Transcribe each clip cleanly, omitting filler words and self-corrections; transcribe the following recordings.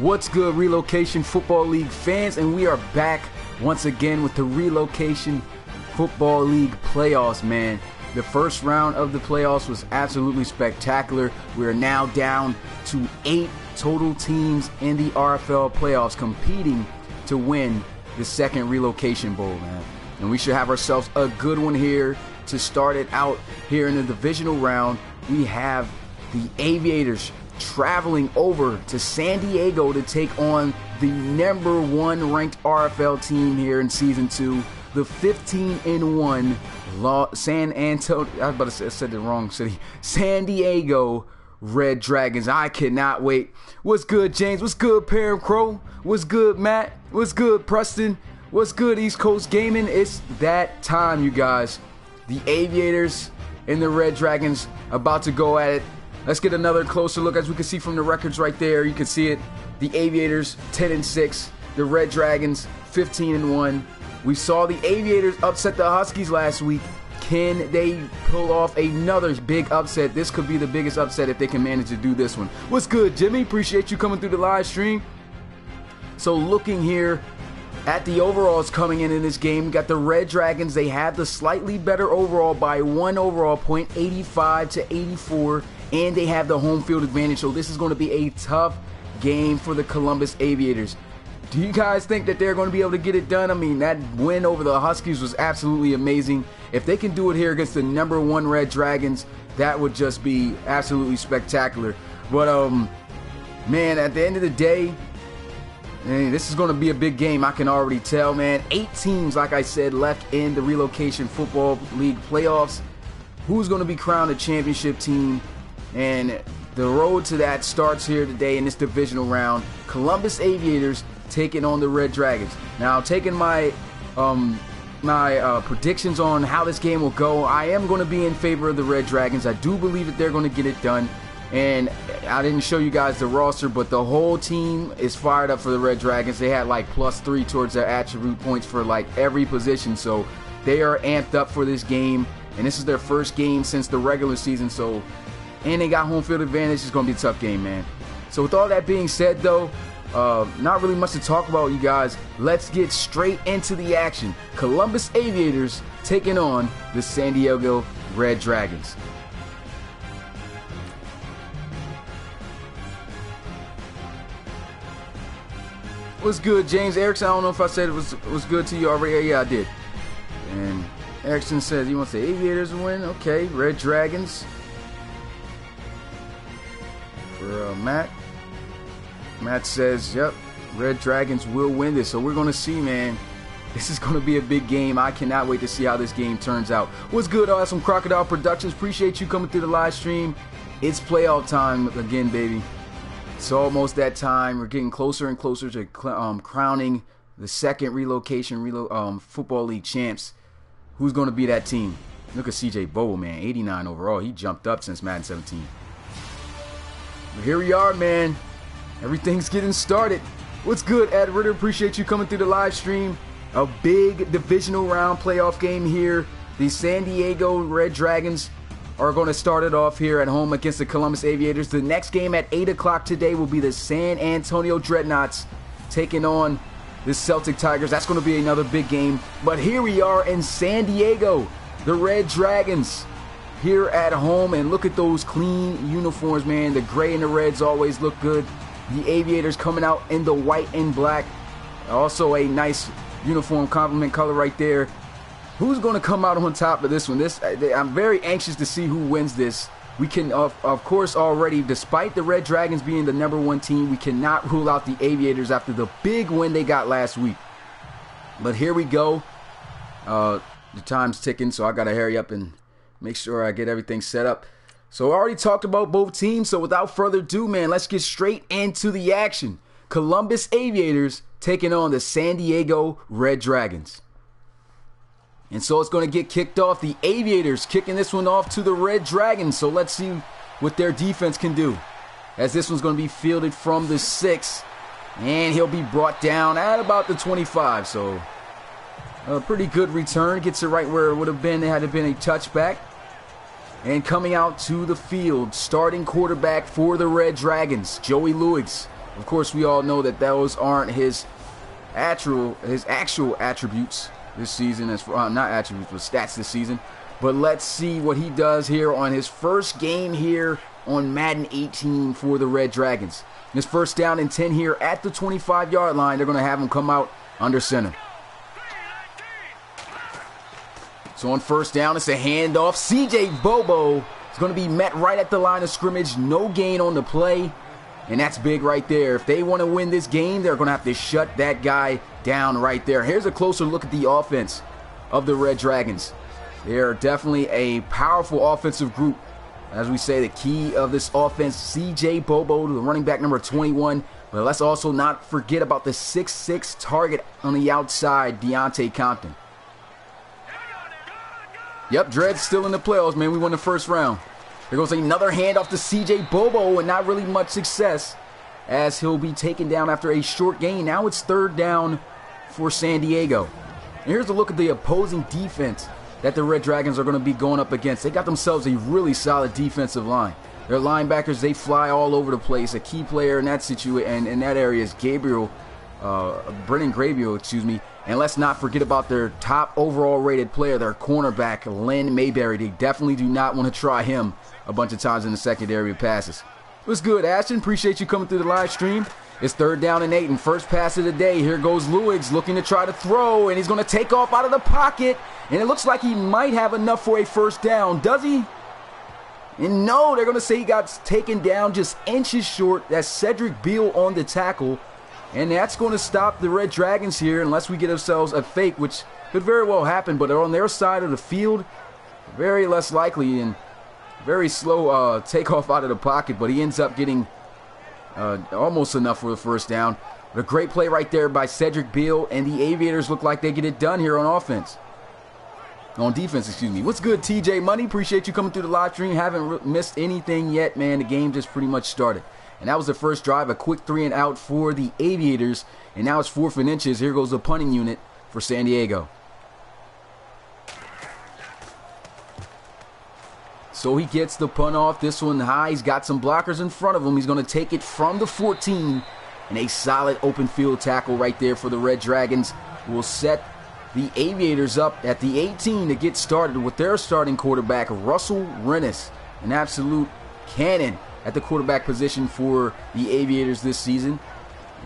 What's good, Relocation Football League fans? And we are back once again with the Relocation Football League playoffs, man. The first round of the playoffs was absolutely spectacular. We are now down to 8 total teams in the RFL playoffs competing to win the second Relocation Bowl, man. And we should have ourselves a good one here to start it out here in the divisional round. We have the Aviators traveling over to San Diego to take on the #1 ranked RFL team here in Season 2, the 15-1 San Antonio, I was about to say, I said the wrong city, San Diego Red Dragons. I cannot wait. What's good, James? What's good, Perry Crow? What's good, Matt? What's good, Preston? What's good, East Coast Gaming? It's that time, you guys. The Aviators and the Red Dragons about to go at it. Let's get another closer look. As we can see from the records right there, you can see it. The Aviators 10-6, the Red Dragons 15-1. We saw the Aviators upset the Huskies last week. Can they pull off another big upset? This could be the biggest upset if they can manage to do this one. What's good, Jimmy? Appreciate you coming through the live stream. So looking here at the overalls coming in this game, we got the Red Dragons. They have the slightly better overall by 1 overall point, 85-84. And they have the home field advantage, so this is going to be a tough game for the Columbus Aviators. Do you guys think that they're going to be able to get it done? I mean, that win over the Huskies was absolutely amazing. If they can do it here against the #1 Red Dragons, that would just be absolutely spectacular. But, man, at the end of the day, man, this is going to be a big game. I can already tell, man. 8 teams, like I said, left in the Relocation Football League playoffs. Who's going to be crowned a championship team? And the road to that starts here today in this divisional round. Columbus Aviators taking on the Red Dragons. Now, taking my predictions on how this game will go, I am going to be in favor of the Red Dragons. I do believe that they're going to get it done. And I didn't show you guys the roster, but the whole team is fired up for the Red Dragons. They had like +3 towards their attribute points for like every position. So they are amped up for this game. And this is their first game since the regular season. And they got home field advantage. It's going to be a tough game, man. So with all that being said, though, not really much to talk about, you guys. Let's get straight into the action. Columbus Aviators taking on the San Diego Red Dragons. What's good, James Erickson? I don't know if I said it was good to you already. Yeah, I did. And Erickson says he wants the Aviators to win. Okay, Red Dragons. For Matt says, yep, Red Dragons will win this. So we're going to see, man. This is going to be a big game. I cannot wait to see how this game turns out. What's good, Awesome Crocodile Productions? Appreciate you coming through the live stream. It's playoff time again, baby. It's almost that time. We're getting closer and closer to crowning the second Relocation Football League champs. Who's going to be that team? Look at CJ Bowl, man. 89 overall. He jumped up since Madden 17. But here we are, man. Everything's getting started. What's good, Ed Ritter? Appreciate you coming through the live stream. A big divisional round playoff game here. The San Diego Red Dragons are going to start it off here at home against the Columbus Aviators. The next game at 8 o'clock today will be the San Antonio Dreadnoughts taking on the Celtic Tigers. That's going to be another big game. But here we are in San Diego. The Red Dragons here at home, and look at those clean uniforms, man. The gray and the reds always look good. The Aviators coming out in the white and black. Also a nice uniform complement color right there. Who's going to come out on top of this one? I'm very anxious to see who wins this. We can, of course, already, despite the Red Dragons being the #1 team, we cannot rule out the Aviators after the big win they got last week. But here we go. The time's ticking, so I got to hurry up and make sure I get everything set up. So I already talked about both teams, so without further ado, man, let's get straight into the action. Columbus Aviators taking on the San Diego Red Dragons. And so it's going to get kicked off. The Aviators kicking this one off to the Red Dragons. So let's see what their defense can do. As this one's going to be fielded from the 6. And he'll be brought down at about the 25. So a pretty good return. Gets it right where it would have been. It had to have been a touchback. And coming out to the field, starting quarterback for the Red Dragons, Joey Lewis. Of course, we all know that those aren't his actual attributes this season, as not attributes, but stats this season. But let's see what he does here on his first game here on Madden 18 for the Red Dragons. His first down and 10 here at the 25-yard line. They're going to have him come out under center. So on first down, it's a handoff. CJ Bobo is going to be met right at the line of scrimmage. No gain on the play. And that's big right there. If they want to win this game, they're going to have to shut that guy down right there. Here's a closer look at the offense of the Red Dragons. They're definitely a powerful offensive group. As we say, the key of this offense, CJ Bobo, the running back number 21. But let's also not forget about the 6'6" target on the outside, Deontay Compton. Yep, Dread's still in the playoffs, man. We won the first round. There goes another handoff to CJ Bobo, and not really much success as he'll be taken down after a short gain. Now it's third down for San Diego. And here's a look at the opposing defense that the Red Dragons are going to be going up against. They got themselves a really solid defensive line. Their linebackers, they fly all over the place. A key player in that situation and in that area is Brennan Gabriel, excuse me. And let's not forget about their top overall rated player, their cornerback, Len Mayberry. They definitely do not want to try him a bunch of times in the secondary passes. What's good, Ashton? Appreciate you coming through the live stream. It's third down and 8, and first pass of the day. Here goes Lewis looking to try to throw, and he's going to take off out of the pocket. And it looks like he might have enough for a first down. Does he? And no, they're going to say he got taken down just inches short. That's Cedric Beal on the tackle. And that's going to stop the Red Dragons here unless we get ourselves a fake, which could very well happen. But on their side of the field, very less likely and very slow takeoff out of the pocket. But he ends up getting almost enough for the first down. But a great play right there by Cedric Beal, and the Aviators look like they get it done here on offense. On defense, excuse me. What's good, TJ Money? Appreciate you coming through the live stream. Haven't missed anything yet, man. The game just pretty much started. And that was the first drive, a quick 3 and out for the Aviators. And now it's 4th and inches. Here goes the punting unit for San Diego. So he gets the punt off. This one high. He's got some blockers in front of him. He's going to take it from the 14. And a solid open field tackle right there for the Red Dragons will set the Aviators up at the 18 to get started with their starting quarterback, Russell Rennis. An absolute cannon at the quarterback position for the Aviators this season.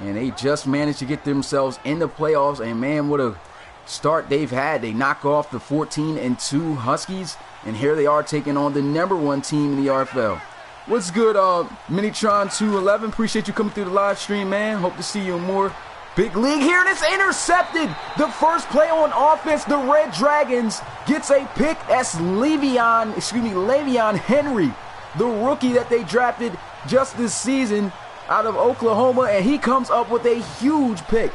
And they just managed to get themselves in the playoffs. And man, what a start they've had. They knock off the 14-2 Huskies. And here they are taking on the #1 team in the RFL. What's good, Minitron211? Appreciate you coming through the live stream, man. Hope to see you in more big league here. And it's intercepted. The first play on offense, the Red Dragons gets a pick. That's Le'Veon Henry, the rookie that they drafted just this season out of Oklahoma, and he comes up with a huge pick.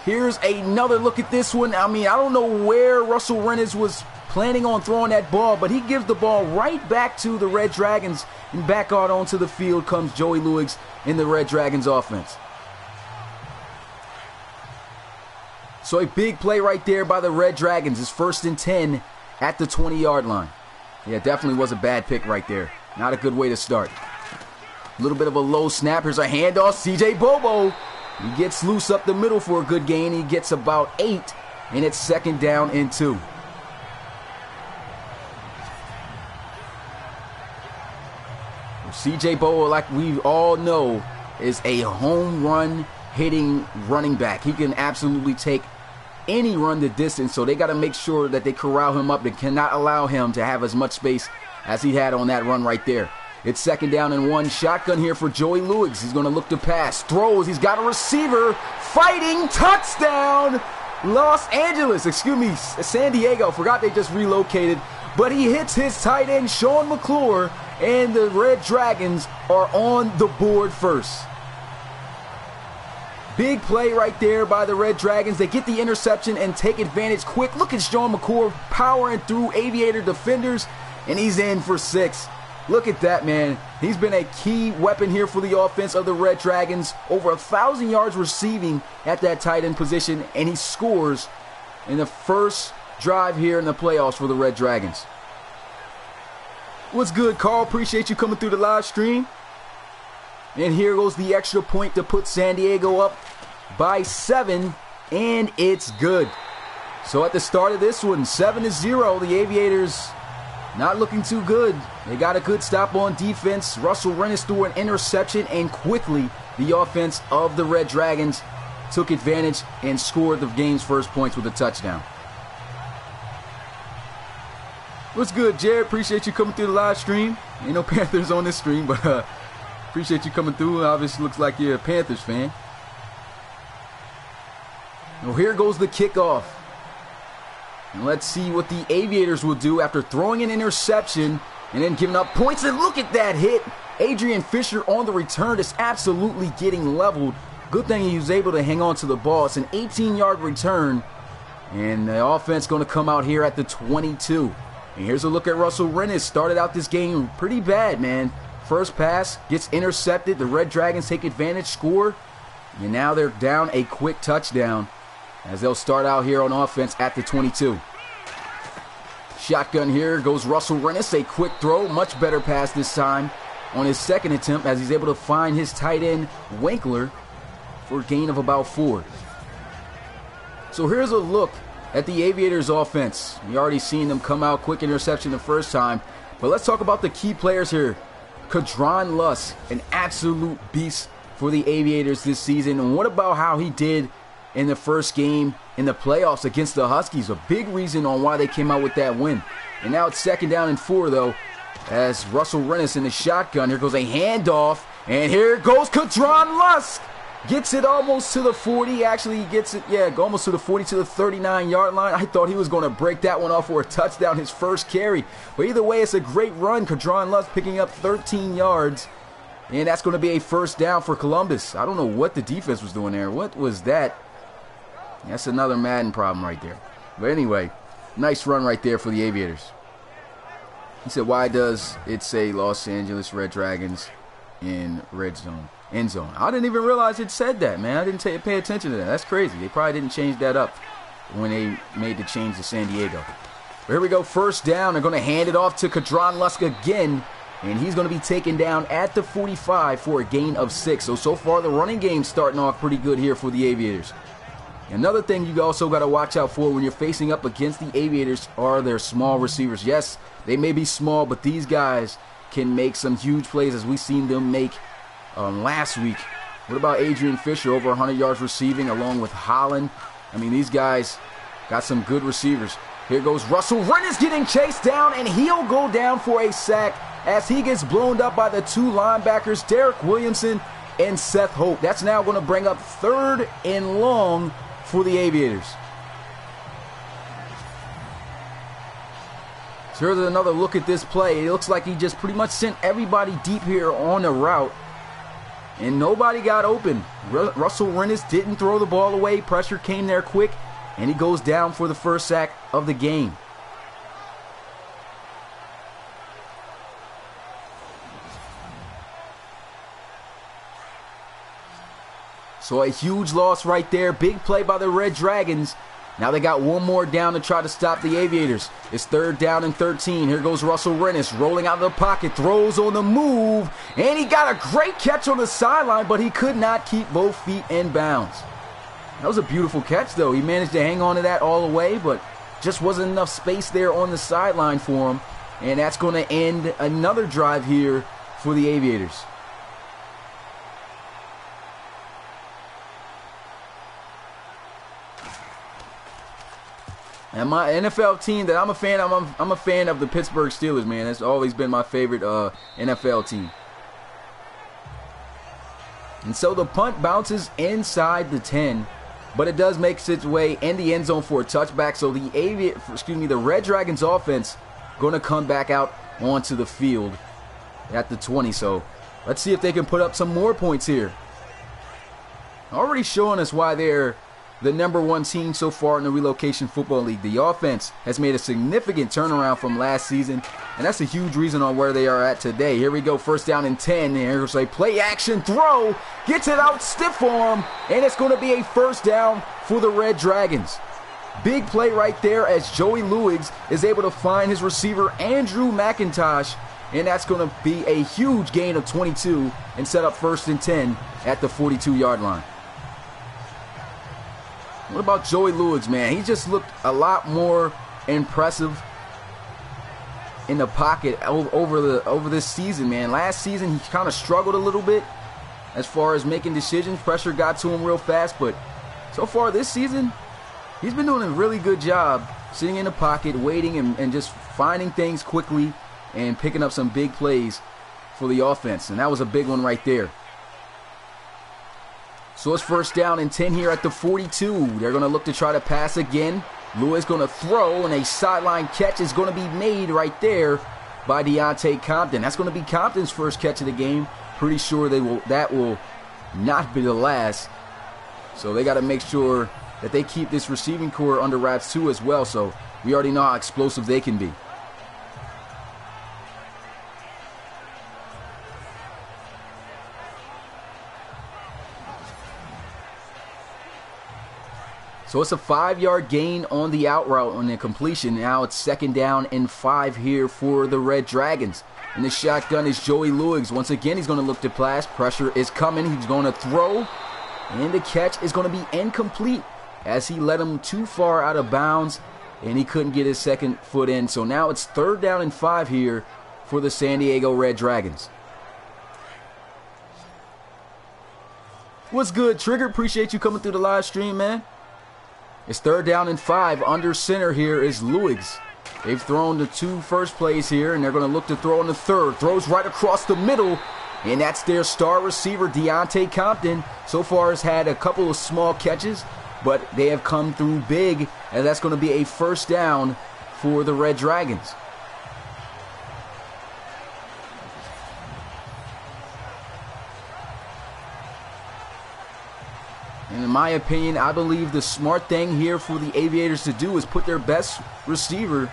Here's another look at this one. I mean, I don't know where Russell Rennis was planning on throwing that ball, but he gives the ball right back to the Red Dragons, and back out onto the field comes Joey Lewis in the Red Dragons offense. So a big play right there by the Red Dragons. It's 1st and 10 at the 20-yard line. Yeah, definitely was a bad pick right there. Not a good way to start. A little bit of a low snap. Here's a handoff. CJ Bobo. He gets loose up the middle for a good gain. He gets about 8, and it's 2nd down and 2. CJ Bobo, like we all know, is a home run hitting running back. He can absolutely take any run the distance, so they got to make sure that they corral him up. They cannot allow him to have as much space as he had on that run right there. It's 2nd down and 1. Shotgun here for Joey Lewis. He's going to look to pass. Throws. He's got a receiver. Fighting. Touchdown. San Diego. Forgot they just relocated. But he hits his tight end, Sean McClure, and the Red Dragons are on the board first. Big play right there by the Red Dragons. They get the interception and take advantage quick. Look at Sean McClure powering through Aviator defenders, and he's in for 6. Look at that, man. He's been a key weapon here for the offense of the Red Dragons. Over 1,000 yards receiving at that tight end position, and he scores in the first drive here in the playoffs for the Red Dragons. What's good, Carl? Appreciate you coming through the live stream. And here goes the extra point to put San Diego up by 7, and it's good. So at the start of this one, 7-0, the Aviators not looking too good. They got a good stop on defense. Russell Rennis threw an interception, and quickly the offense of the Red Dragons took advantage and scored the game's first points with a touchdown. What's good, Jared? Appreciate you coming through the live stream. Ain't no Panthers on this stream, but appreciate you coming through. Obviously looks like you're a Panthers fan. Well, here goes the kickoff. And let's see what the Aviators will do after throwing an interception and then giving up points. And look at that hit. Adrian Fisher on the return is absolutely getting leveled. Good thing he was able to hang on to the ball. It's an 18-yard return. And the offense going to come out here at the 22. And here's a look at Russell Rennis. Started out this game pretty bad, man. First pass gets intercepted. The Red Dragons take advantage, score. And now they're down a quick touchdown as they'll start out here on offense at the 22. Shotgun here goes Russell Rennis. A quick throw. Much better pass this time on his second attempt as he's able to find his tight end, Winkler, for a gain of about 4. So here's a look at the Aviators offense. We already seen them come out, quick interception the first time. But let's talk about the key players here. Kadron Lusk, an absolute beast for the Aviators this season. And what about how he did in the first game in the playoffs against the Huskies? A big reason on why they came out with that win. And now it's 2nd down and 4 though, as Russell Rennis in the shotgun. Here goes a handoff, and here goes Kadron Lusk. Gets it almost to the 40. Actually, he gets it, almost to the 40, to the 39-yard line. I thought he was going to break that one off for a touchdown, his first carry. But either way, it's a great run. Kadron Lusk picking up 13 yards. And that's going to be a first down for Columbus. I don't know what the defense was doing there. What was that? That's another Madden problem right there. But anyway, nice run right there for the Aviators. He said, why does it say Los Angeles Red Dragons in red zone? End zone. I didn't even realize it said that, man. I didn't pay attention to that. That's crazy. They probably didn't change that up when they made the change to San Diego. But here we go. First down. They're going to hand it off to Kadron Lusk again. And he's going to be taken down at the 45 for a gain of 6. So far the running game's starting off pretty good here for the Aviators. Another thing you also got to watch out for when you're facing up against the Aviators are their small receivers. Yes, they may be small, but these guys can make some huge plays as we've seen them make last week. What about Adrian Fisher, over 100 yards receiving along with Holland? I mean, these guys got some good receivers. Here goes Russell Rennis getting chased down, and he'll go down for a sack as he gets blown up by the 2 linebackers, Derek Williamson and Seth Hope. That's now going to bring up 3rd and long for the Aviators. So here's another look at this play. It looks like he just pretty much sent everybody deep here on the route, and nobody got open. Russell Rennis didn't throw the ball away. Pressure came there quick, and he goes down for the first sack of the game. So a huge loss right there. Big play by the Red Dragons. Now they got one more down to try to stop the Aviators. It's 3rd down and 13. Here goes Russell Rennis rolling out of the pocket, throws on the move, and he got a great catch on the sideline, but he could not keep both feet in bounds. That was a beautiful catch, though. He managed to hang on to that all the way, but just wasn't enough space there on the sideline for him, and that's going to end another drive here for the Aviators. And my NFL team that I'm a fan of, I'm a fan of the Pittsburgh Steelers, man. That's always been my favorite NFL team. And so the punt bounces inside the 10, but it does make its way in the end zone for a touchback. So the Red Dragons offense going to come back out onto the field at the 20. So let's see if they can put up some more points here. Already showing us why they're the #1 team so far in the Relocation Football League. The offense has made a significant turnaround from last season, and that's a huge reason on where they are at today. Here we go, 1st down and 10. Here's a play action throw, gets it out stiff arm, and it's going to be a first down for the Red Dragons. Big play right there as Joey Luigs is able to find his receiver Andrew McIntosh and that's going to be a huge gain of 22 and set up 1st and 10 at the 42-yard line. What about Joey Lewis, man? He just looked a lot more impressive in the pocket over this season, man. Last season, he kind of struggled a little bit as far as making decisions. Pressure got to him real fast, but so far this season, he's been doing a really good job sitting in the pocket, waiting and just finding things quickly and picking up some big plays for the offense. And that was a big one right there. So it's 1st down and 10 here at the 42. They're going to look to try to pass again. Lewis going to throw, and a sideline catch is going to be made right there by Deontay Compton. That's going to be Compton's first catch of the game. Pretty sure that will not be the last. So they got to make sure that they keep this receiving core under wraps too as well. So we already know how explosive they can be. So it's a 5-yard gain on the out route on the completion. Now it's 2nd down and 5 here for the Red Dragons. And the shotgun is Joey Lewis. Once again, he's going to look to pass. Pressure is coming. He's going to throw. And the catch is going to be incomplete as he let him too far out of bounds. And he couldn't get his second foot in. So now it's 3rd down and 5 here for the San Diego Red Dragons. What's good, Trigger? Appreciate you coming through the live stream, man. It's 3rd down and 5. Under center here is Lewis. They've thrown the 2 first plays here, and they're going to look to throw on the 3rd. Throws right across the middle, and that's their star receiver, Deontay Compton. So far has had a couple of small catches, but they have come through big, and that's going to be a 1st down for the Red Dragons. And in my opinion, I believe the smart thing here for the Aviators to do is put their best receiver,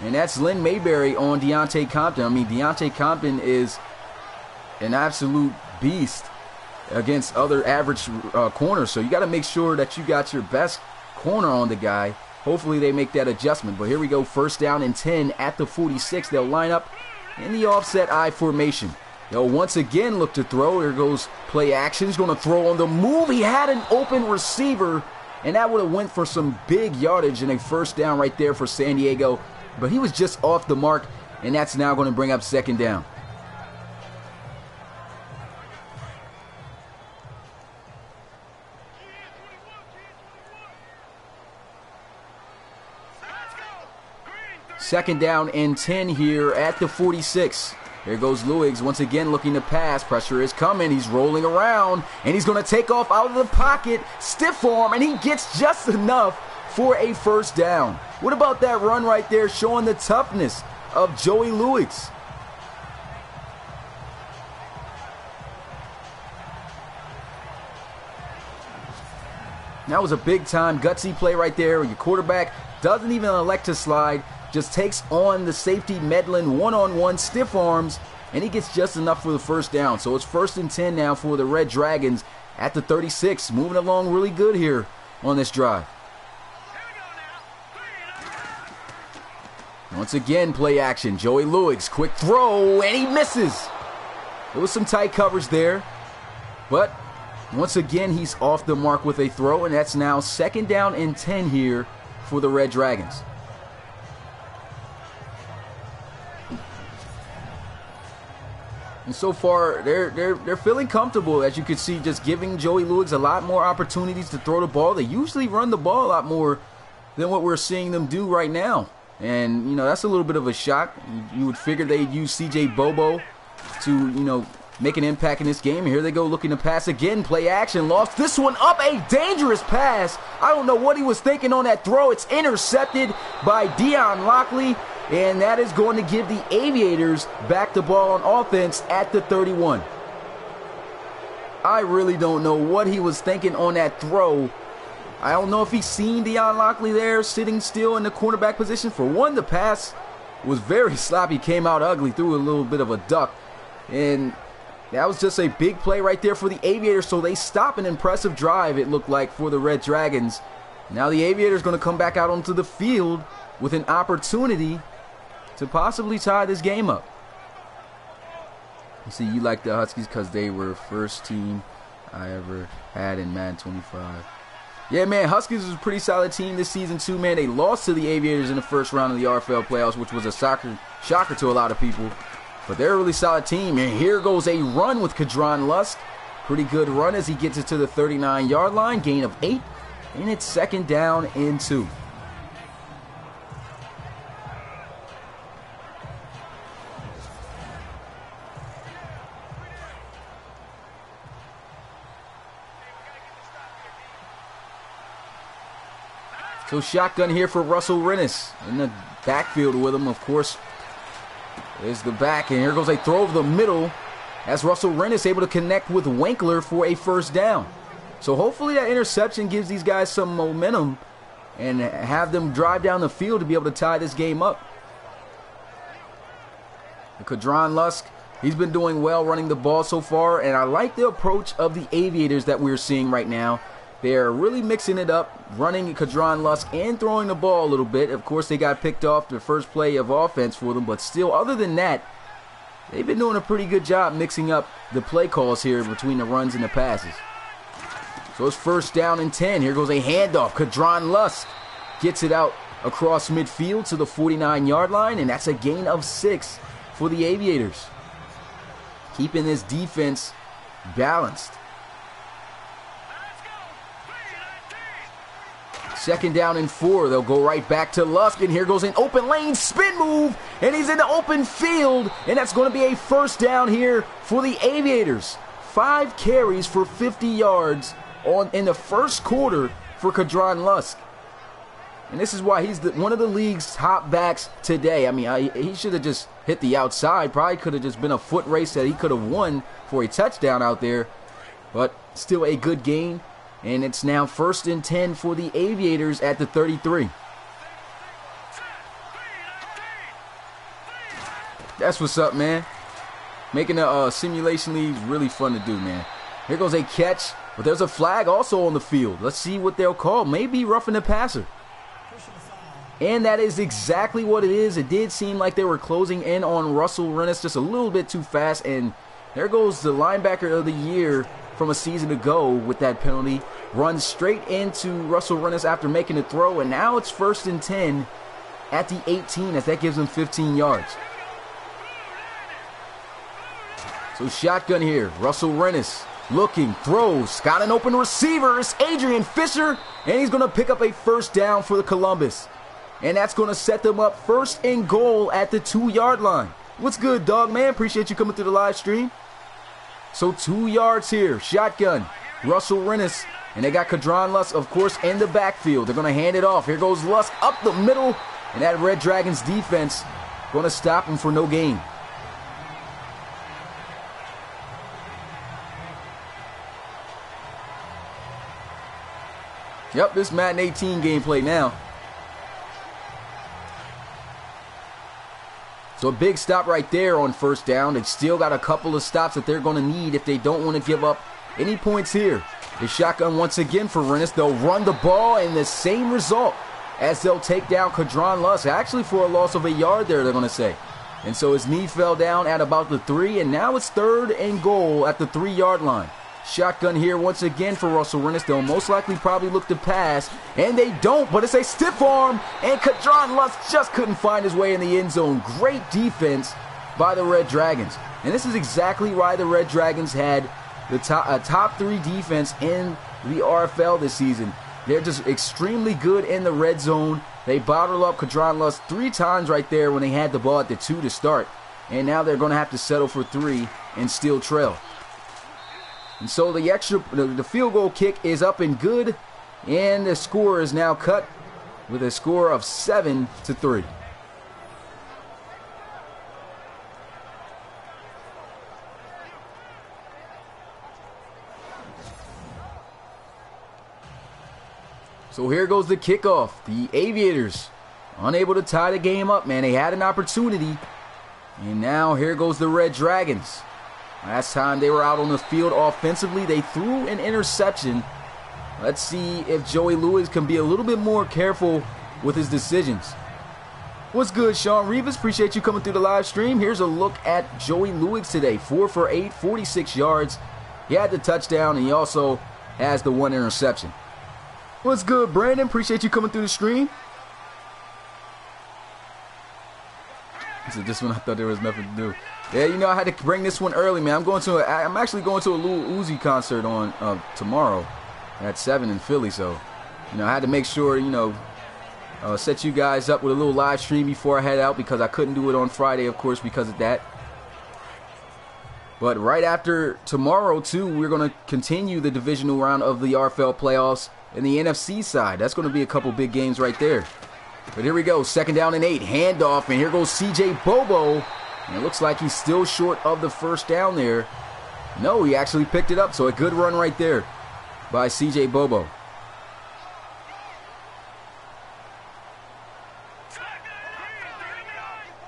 and that's Lynn Mayberry, on Deontay Compton. I mean, Deontay Compton is an absolute beast against other average corners. So you got to make sure that you got your best corner on the guy. Hopefully they make that adjustment. But here we go, 1st down and 10 at the 46. They'll line up in the offset I formation. They'll once again look to throw. Here goes play action. He's going to throw on the move. He had an open receiver, and that would have went for some big yardage and a 1st down right there for San Diego. But he was just off the mark, and that's now going to bring up 2nd down. Second down and 10 here at the 46. Here goes Lewis once again looking to pass. Pressure is coming. He's rolling around, and he's going to take off out of the pocket. Stiff arm, and he gets just enough for a 1st down. What about that run right there, showing the toughness of Joey Lewis? That was a big-time gutsy play right there. Your quarterback doesn't even elect to slide. Just takes on the safety Medlin one-on-one, stiff arms, and he gets just enough for the 1st down. So it's 1st and 10 now for the Red Dragons at the 36. Moving along really good here on this drive. Once again, play action. Joey Lewis, quick throw, and he misses. There was some tight coverage there, but once again, he's off the mark with a throw, and that's now 2nd down and 10 here for the Red Dragons. And so far, they're feeling comfortable, as you can see, just giving Joey Lewis a lot more opportunities to throw the ball. They usually run the ball a lot more than what we're seeing them do right now. And, you know, that's a little bit of a shock. You would figure they'd use C.J. Bobo to, you know, make an impact in this game. And here they go looking to pass again. Play action. Lost this one up. A dangerous pass. I don't know what he was thinking on that throw. It's intercepted by Dion Lockley. And that is going to give the Aviators back the ball on offense at the 31. I really don't know what he was thinking on that throw. I don't know if he's seen Dion Lockley there sitting still in the cornerback position. For one, the pass was very sloppy, came out ugly, threw a little bit of a duck. And that was just a big play right there for the Aviators. So they stop an impressive drive, it looked like, for the Red Dragons. Now the Aviators going to come back out onto the field with an opportunity to possibly tie this game up. You see, you like the Huskies because they were first team I ever had in Madden 25. Yeah, man, Huskies was a pretty solid team this season too, man. They lost to the Aviators in the first round of the RFL playoffs, which was a shocker to a lot of people. But they're a really solid team, and here goes a run with Kadron Lusk. Pretty good run as he gets it to the 39-yard line, gain of 8, and it's 2nd down and 2. So shotgun here for Russell Rennis in the backfield with him, of course. There's the back, and here goes a throw over the middle as Russell Rennis able to connect with Winkler for a 1st down. So hopefully that interception gives these guys some momentum and have them drive down the field to be able to tie this game up. Kadron Lusk, he's been doing well running the ball so far, and I like the approach of the Aviators that we're seeing right now. They're really mixing it up, running Kadron Lusk and throwing the ball a little bit. Of course, they got picked off the first play of offense for them, but still, other than that, they've been doing a pretty good job mixing up the play calls here between the runs and the passes. So it's 1st down and 10. Here goes a handoff. Kadron Lusk gets it out across midfield to the 49-yard line, and that's a gain of 6 for the Aviators. Keeping this defense balanced. 2nd down and 4. They'll go right back to Lusk, and here goes an open lane spin move, and he's in the open field, and that's going to be a 1st down here for the Aviators. 5 carries for 50 yards in the first quarter for Kadron Lusk. And this is why he's one of the league's top backs today. I mean, he should have just hit the outside. Probably could have just been a foot race that he could have won for a touchdown out there, but still a good gain. And it's now 1st and 10 for the Aviators at the 33. That's what's up, man. Making a simulation league really fun to do, man. Here goes a catch, but there's a flag also on the field. Let's see what they'll call. Maybe roughing the passer. And that is exactly what it is. It did seem like they were closing in on Russell Rennis just a little bit too fast. And there goes the linebacker of the year from a season ago with that penalty. Runs straight into Russell Rennis after making a throw, and now it's 1st and 10 at the 18 as that gives them 15 yards. So shotgun here. Russell Rennis looking, throws, got an open receiver. It's Adrian Fisher, and he's going to pick up a 1st down for the Columbus. And that's going to set them up 1st and goal at the 2-yard line. What's good, dog, man? Appreciate you coming through the live stream. So 2 yards here. Shotgun. Russell Rennis. And they got Kadron Lusk, of course, in the backfield. They're going to hand it off. Here goes Lusk up the middle. And that Red Dragons defense going to stop him for no gain. Yep, this Madden 18 gameplay now. So a big stop right there on 1st down. They've still got a couple of stops that they're going to need if they don't want to give up any points here. The shotgun once again for Rennis. They'll run the ball and the same result as they'll take down Kadron Lusk. Actually for a loss of a yard there, they're going to say. And so his knee fell down at about the 3, and now it's 3rd and goal at the 3-yard line. Shotgun here once again for Russell Rennis. They'll most likely probably look to pass, and they don't, but it's a stiff arm, and Kadron Lusk just couldn't find his way in the end zone. Great defense by the Red Dragons. And this is exactly why the Red Dragons had the top 3 defense in the RFL this season. They're just extremely good in the red zone. They bottled up Kadron Lusk 3 times right there when they had the ball at the 2 to start. And now they're going to have to settle for 3 and still trail. And so the field goal kick is up and good, and the score is now cut with a score of 7-3. So here goes the kickoff. The Aviators unable to tie the game up, man. They had an opportunity, and now here goes the Red Dragons. Last time they were out on the field offensively, they threw an interception. Let's see if Joey Lewis can be a little bit more careful with his decisions. What's good, Sean Rivas? Appreciate you coming through the live stream. Here's a look at Joey Luix today. 4 for 8, 46 yards. He had the touchdown, and he also has the 1 interception. What's good, Brandon? Appreciate you coming through the stream. So this one, I thought there was nothing to do. Yeah, you know, I had to bring this one early, man. I'm actually going to a Lil Uzi concert on tomorrow at 7 in Philly. So, you know, I had to make sure, you know, set you guys up with a little live stream before I head out, because I couldn't do it on Friday, of course, because of that. But right after tomorrow, too, we're going to continue the divisional round of the RFL playoffs in the NFC side. That's going to be a couple big games right there. But here we go, 2nd down and 8, handoff, and here goes CJ Bobo. And it looks like he's still short of the 1st down there. No, he actually picked it up, so a good run right there by CJ Bobo.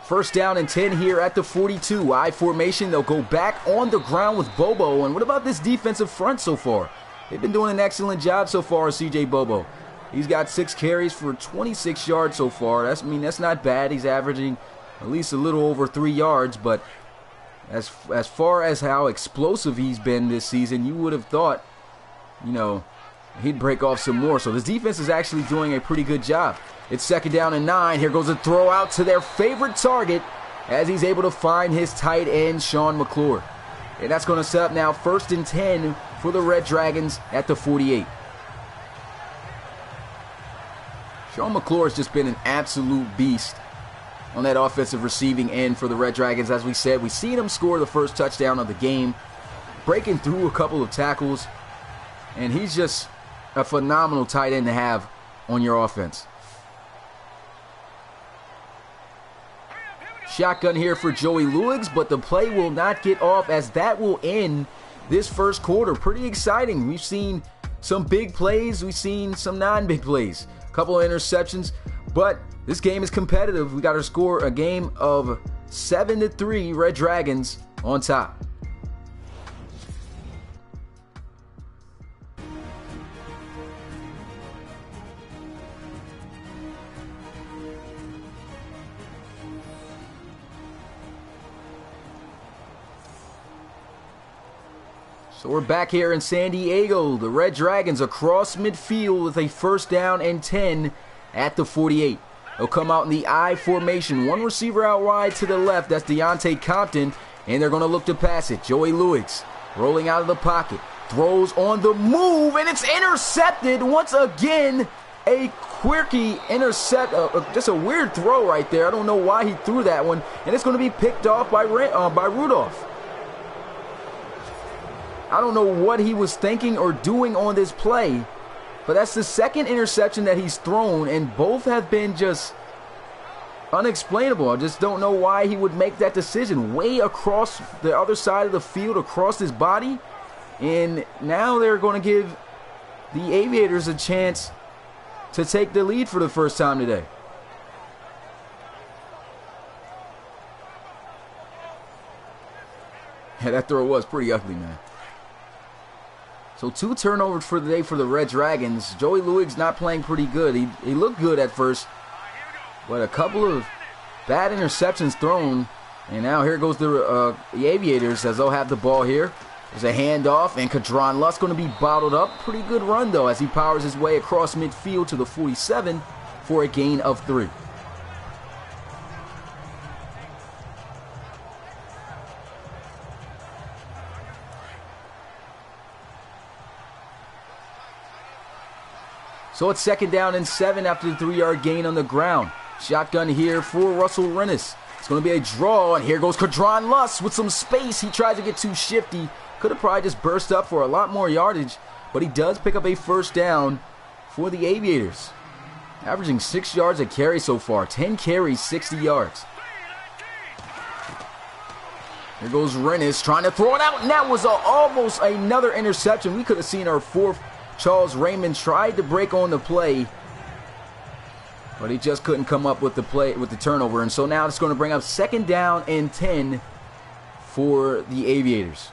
First down and 10 here at the 42. I formation. They'll go back on the ground with Bobo. And what about this defensive front so far? They've been doing an excellent job so far, CJ Bobo. He's got 6 carries for 26 yards so far. That's not bad. He's averaging at least a little over 3 yards. But as far as how explosive he's been this season, you would have thought, you know, he'd break off some more. So this defense is actually doing a pretty good job. It's 2nd down and 9. Here goes a throw out to their favorite target as he's able to find his tight end, Sean McClure. And that's going to set up now 1st and 10 for the Red Dragons at the 48. Sean McClure has just been an absolute beast on that offensive receiving end for the Red Dragons. As we said, we've seen him score the first touchdown of the game, breaking through a couple of tackles, and he's just a phenomenal tight end to have on your offense. Shotgun here for Joey Luix, but the play will not get off, as that will end this first quarter. Pretty exciting. We've seen some big plays. We've seen some non-big plays. A couple of interceptions, but this game is competitive. We got to score a game of 7-3, Red Dragons on top. So we're back here in San Diego. The Red Dragons across midfield with a 1st down and 10 at the 48. They'll come out in the I formation. 1 receiver out wide to the left. That's Deontay Compton. And they're going to look to pass it. Joey Luix rolling out of the pocket. Throws on the move, and it's intercepted once again. A quirky intercept. Just a weird throw right there. I don't know why he threw that one. And it's going to be picked off by Rudolph. I don't know what he was thinking or doing on this play, but that's the 2nd interception that he's thrown, and both have been just unexplainable. I just don't know why he would make that decision way across the other side of the field, across his body, and now they're going to give the Aviators a chance to take the lead for the first time today. Yeah, that throw was pretty ugly, man. So 2 turnovers for the day for the Red Dragons. Joey Luix not playing pretty good. He looked good at first, but a couple of bad interceptions thrown. And now here goes the Aviators as they'll have the ball here. There's a handoff, and Kadron Lusk going to be bottled up. Pretty good run, though, as he powers his way across midfield to the 47 for a gain of 3. So it's 2nd down and 7 after the 3-yard gain on the ground. Shotgun here for Russell Rennis. It's going to be a draw, and here goes Kadron Lusk with some space. He tries to get too shifty. Could have probably just burst up for a lot more yardage, but he does pick up a 1st down for the Aviators. Averaging 6 yards a carry so far. 10 carries, 60 yards. Here goes Rennis trying to throw it out, and that was almost another interception. We could have seen our 4th. Charles Raymond tried to break on the play, but he just couldn't come up with the turnover. And so now it's going to bring up 2nd down and 10 for the Aviators.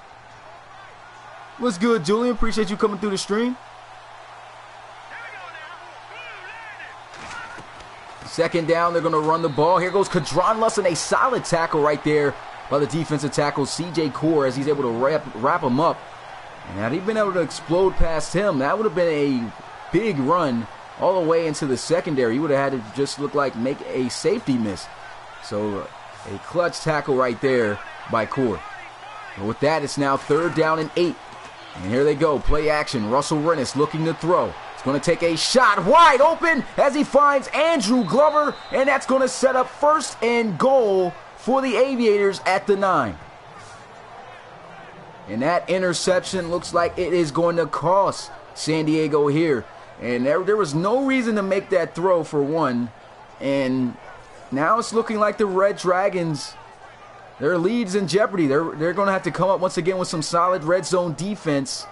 What's good, Julian? Appreciate you coming through the stream. Second down, they're going to run the ball. Here goes Kadron Lusson, a solid tackle right there by the defensive tackle C.J. Core as he's able to wrap him up. And had he been able to explode past him, that would have been a big run all the way into the secondary. He would have had to just look like make a safety miss. So a clutch tackle right there by Core. But with that, it's now 3rd down and 8. And here they go, play action. Russell Rennis looking to throw. He's going to take a shot wide open as he finds Andrew Glover. And that's going to set up 1st and goal for the Aviators at the 9. And that interception looks like it is going to cost San Diego here. And there was no reason to make that throw for one. And now it's looking like the Red Dragons, their lead's in jeopardy. They're going to have to come up once again with some solid red zone defense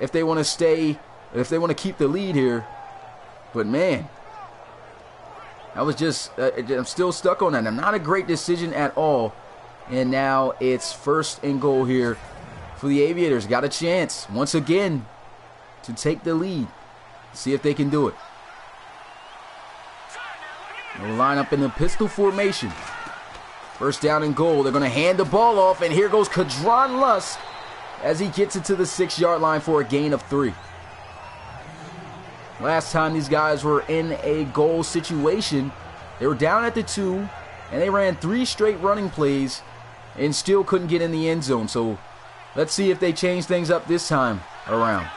if they want to keep the lead here. But man, I was just, I'm still stuck on that. Not a great decision at all. And now it's 1st and goal here for the Aviators. Got a chance once again to take the lead. See if they can do it. They'll line up in the pistol formation. 1st down and goal. They're going to hand the ball off, and here goes Kadron Luss as he gets it to the 6-yard line for a gain of 3. Last time these guys were in a goal situation, they were down at the 2, and they ran 3 straight running plays and still couldn't get in the end zone. So let's see if they change things up this time around.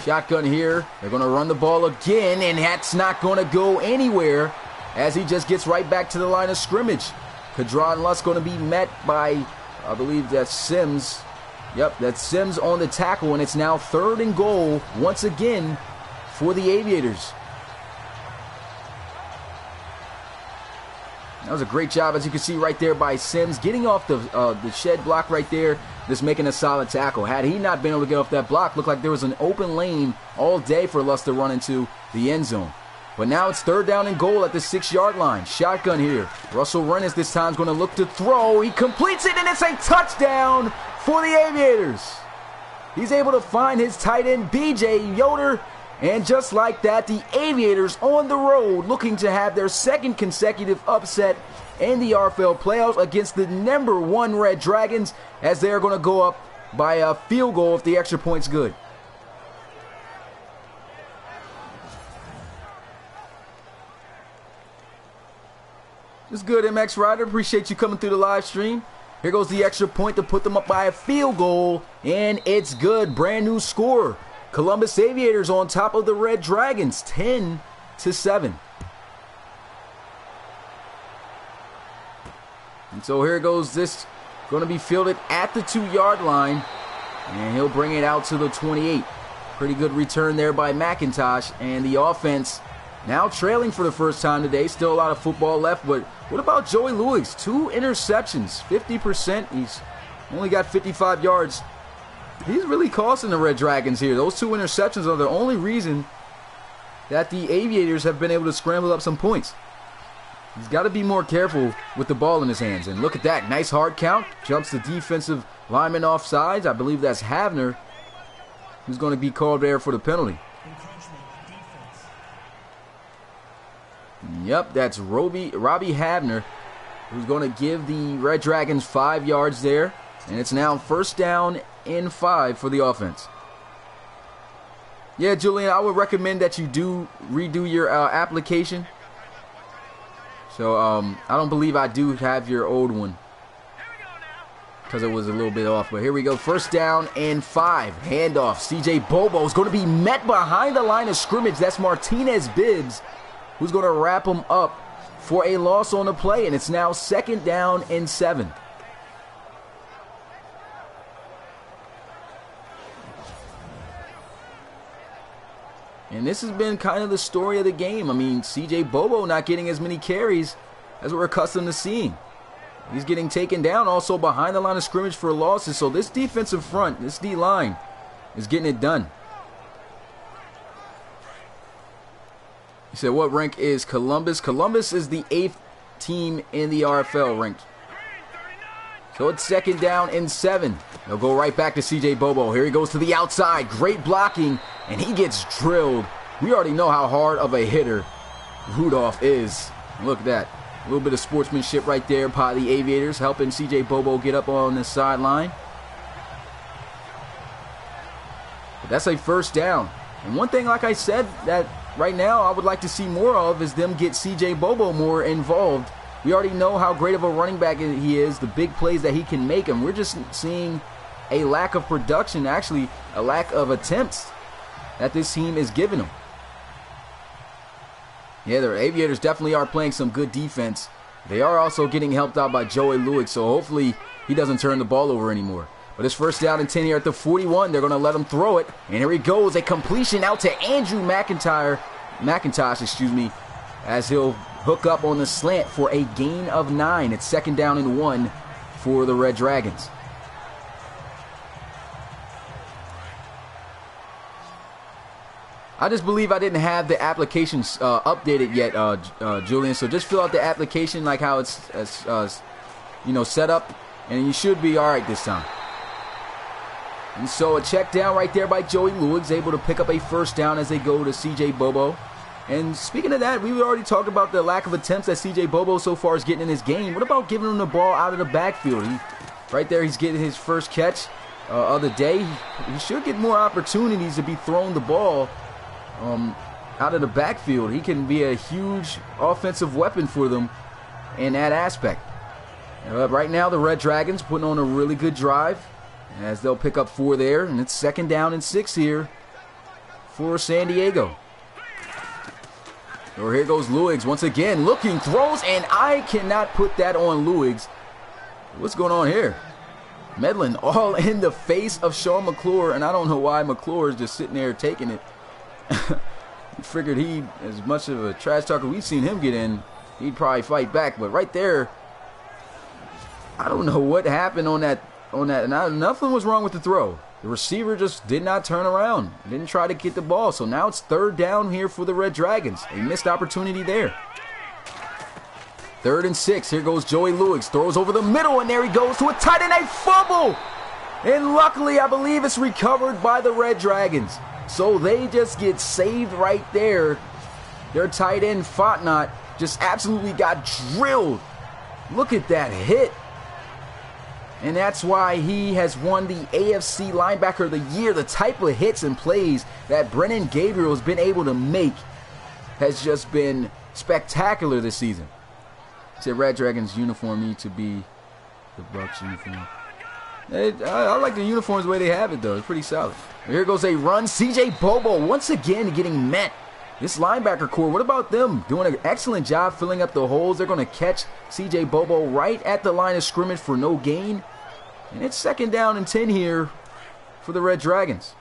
Shotgun here. They're going to run the ball again, and that's not going to go anywhere as he just gets right back to the line of scrimmage. Kadron Luss going to be met by, I believe that's Sims. Yep, that's Sims on the tackle, and it's now 3rd and goal once again for the Aviators. That was a great job, as you can see right there, by Sims getting off the shed block right there, just making a solid tackle. Had he not been able to get off that block, looked like there was an open lane all day for Luss to run into the end zone. But now it's 3rd down and goal at the 6-yard line. Shotgun here. Russell Rennis this time is going to look to throw. He completes it, and it's a touchdown for the Aviators. He's able to find his tight end, B.J. Yoder. And just like that, the Aviators on the road looking to have their 2nd consecutive upset in the RFL playoffs against the number 1 Red Dragons, as they're going to go up by a field goal if the extra point's good. It's good, MX Rider. Appreciate you coming through the live stream. Here goes the extra point to put them up by a field goal, and it's good. Brand new score. Columbus Aviators on top of the Red Dragons, 10-7. And so here goes this, going to be fielded at the 2-yard line, and he'll bring it out to the 28. Pretty good return there by McIntosh, and the offense now trailing for the first time today. Still a lot of football left, but what about Joey Louis? 2 interceptions, 50%. He's only got 55 yards. He's really costing the Red Dragons here. Those 2 interceptions are the only reason that the Aviators have been able to scramble up some points. He's got to be more careful with the ball in his hands. And look at that. Nice hard count. Jumps the defensive lineman off sides. I believe that's Havner who's going to be called there for the penalty. Yep, that's Robbie Havner who's going to give the Red Dragons 5 yards there. And it's now 1st down and 5 for the offense. Yeah, Julian, I would recommend that you do redo your application. So I don't believe I do have your old one because it was a little bit off. But here we go. 1st down and 5. Handoff. C.J. Bobo is going to be met behind the line of scrimmage. That's Martinez Bibbs who's going to wrap him up for a loss on the play. And it's now 2nd down and 7. And this has been kind of the story of the game. I mean, C.J. Bobo not getting as many carries as we're accustomed to seeing. He's getting taken down also behind the line of scrimmage for losses. So this defensive front, this D-line, is getting it done. You said, what rank is Columbus? Columbus is the 8th team in the RFL ranked. So it's 2nd down and 7. They'll go right back to C.J. Bobo. Here he goes to the outside. Great blocking, and he gets drilled We already know how hard of a hitter Rudolph is. Look at that. A little bit of sportsmanship right there by the Aviators, helping CJ Bobo get up on the sideline. But that's a first down. And one thing, like I said, that right now I would like to see more of is them get CJ Bobo more involved. We already know how great of a running back he is, the big plays that he can make, and we're just seeing a lack of production, actually a lack of attempts that this team is giving him. Yeah, the Aviators definitely are playing some good defense. They are also getting helped out by Joey Lewis, so hopefully he doesn't turn the ball over anymore. But it's first down and 10 here at the 41. They're going to let him throw it. And here he goes, a completion out to Andrew McIntosh, as he'll hook up on the slant for a gain of 9. It's second down and 1 for the Red Dragons. I just believe I didn't have the applications updated yet, Julian. So just fill out the application like how it's set up, and you should be all right this time. And so a check down right there by Joey Lewis, able to pick up a first down as they go to CJ Bobo. And speaking of that, we already talked about the lack of attempts that CJ Bobo so far is getting in this game. What about giving him the ball out of the backfield? Right there, he's getting his first catch of the day. He should get more opportunities to be throwing the ball out of the backfield. He can be a huge offensive weapon for them in that aspect. Right now, the Red Dragons putting on a really good drive as they'll pick up 4 there, and it's second down and 6 here for San Diego. So here goes Lewis once again, looking, throws, and I cannot put that on Lewis. What's going on here? Meddling all in the face of Sean McClure, and I don't know why McClure is just sitting there taking it. Figured he, as much of a trash talker we've seen him get in, he'd probably fight back. But right there, I don't know what happened on that. Nothing was wrong with the throw. The receiver just did not turn around, didn't try to get the ball. So now it's third down here for the Red Dragons. A missed opportunity there. 3rd and 6. Here goes Joey Lewis, throws over the middle, and there he goes to a tight end, a fumble. And luckily, I believe it's recovered by the Red Dragons. So they just get saved right there. Their tight end, Fontnot, just absolutely got drilled. Look at that hit. And that's why he has won the AFC Linebacker of the Year. The type of hits and plays that Brennan Gabriel has been able to make has just been spectacular this season. Said Red Dragons uniform need to be the Bucs uniform. I like the uniforms the way they have it, though. It's pretty solid. Here goes a run. CJ Bobo once again getting met. This linebacker core, what about them? Doing an excellent job filling up the holes. They're going to catch CJ Bobo right at the line of scrimmage for no gain. And it's second down and 10 here for the Red Dragons.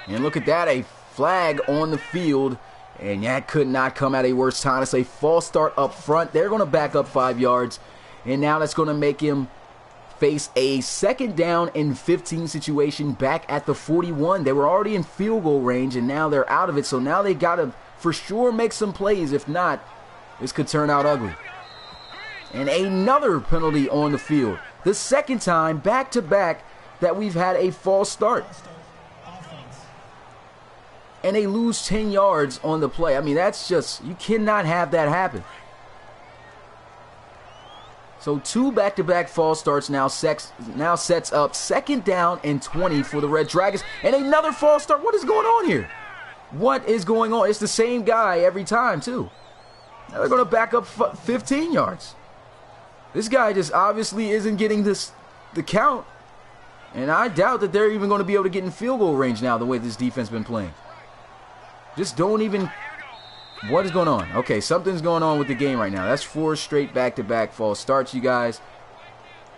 And look at that, a flag on the field. And that could not come at a worse time. It's a false start up front. They're going to back up 5 yards. And now that's going to make him face a second down and 15 situation back at the 41. They were already in field goal range, and now they're out of it. So now they got to for sure make some plays. If not, this could turn out ugly. And another penalty on the field. The second time back-to-back that we've had a false start. And they lose 10 yards on the play. I mean, that's just, you cannot have that happen. So 2 back-to-back false starts now sets up second down and 20 for the Red Dragons. And another false start. What is going on here? What is going on? It's the same guy every time, too. Now they're going to back up 15 yards. This guy just obviously isn't getting the count. And I doubt that they're even going to be able to get in field goal range now the way this defense has been playing. Just don't even... What is going on? Okay, something's going on with the game right now. That's 4 straight back-to-back false starts, you guys.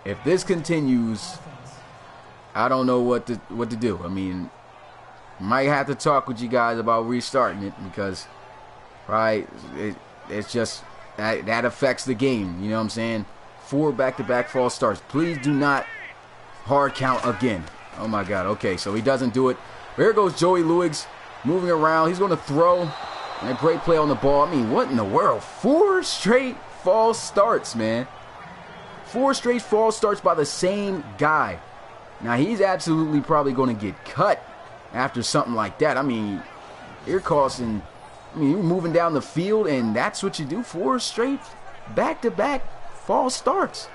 If this continues, I don't know what to do. I mean, might have to talk with you guys about restarting it because, right, it's just that affects the game. You know what I'm saying? 4 back-to-back false starts. Please do not hard count again. Oh, my God. Okay, so he doesn't do it. But here goes Joey Lewis moving around. He's going to throw. And a great play on the ball. I mean, what in the world? 4 straight false starts, man. 4 straight false starts by the same guy. Now, he's absolutely probably going to get cut after something like that. I mean, you're costing, you're moving down the field, and that's what you do. 4 straight back-to-back false starts.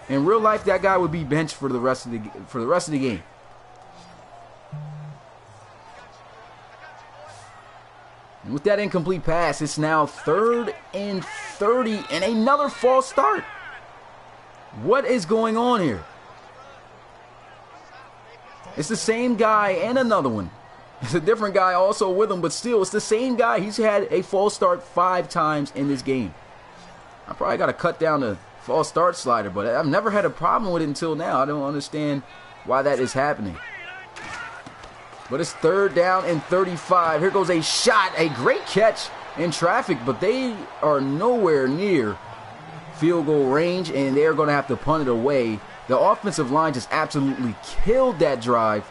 In real life, that guy would be benched for the rest of the game. And with that incomplete pass, it's now 3rd and 30 and another false start. What is going on here? It's the same guy and another one. It's a different guy also with him, but still, it's the same guy. He's had a false start 5 times in this game. I probably got to cut down the false start slider, but I've never had a problem with it until now. I don't understand why that is happening. But it's 3rd down and 35. Here goes a shot, a great catch in traffic, but they are nowhere near field goal range, and they're going to have to punt it away. The offensive line just absolutely killed that drive.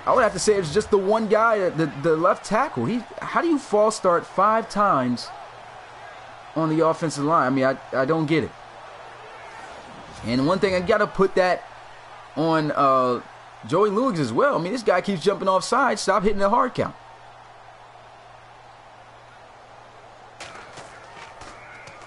I would have to say it's just the one guy, the left tackle. How do you false start 5 times on the offensive line? I mean, I don't get it. And one thing, I got to put that on Joey Lewis as well. I mean, this guy keeps jumping off sides. Stop hitting the hard count.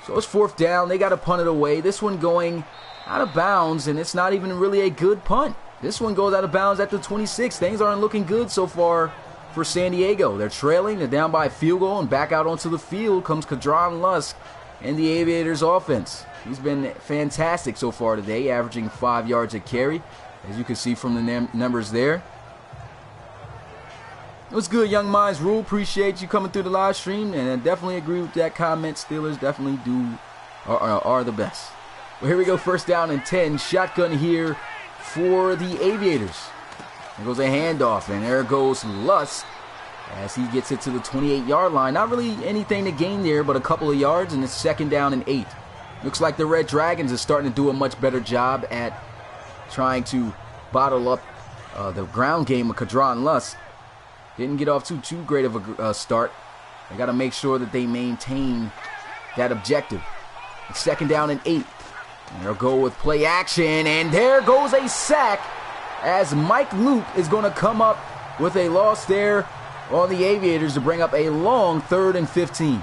So it's 4th down. They got to punt it away. This one going out of bounds, and it's not even really a good punt. This one goes out of bounds at the 26. Things aren't looking good so far for San Diego. They're trailing. They're down by a field goal, and back out onto the field comes Kadron Lusk and the Aviators offense. He's been fantastic so far today, averaging 5 yards a carry, as you can see from the numbers there. What's good, Young Minds Rule? Appreciate you coming through the live stream, and I definitely agree with that comment. Steelers definitely are the best. Well, here we go, 1st down and 10. Shotgun here for the Aviators. There goes a handoff, and there goes Lusk as he gets it to the 28-yard line. Not really anything to gain there, but a couple of yards, and it's 2nd down and 8. Looks like the Red Dragons are starting to do a much better job at trying to bottle up the ground game with Kadron Lusk. Didn't get off too great of a start. They got to make sure that they maintain that objective. It's 2nd down and 8. And they'll go with play action, and there goes a sack as Mike Luke is going to come up with a loss there on the Aviators to bring up a long 3rd and 15.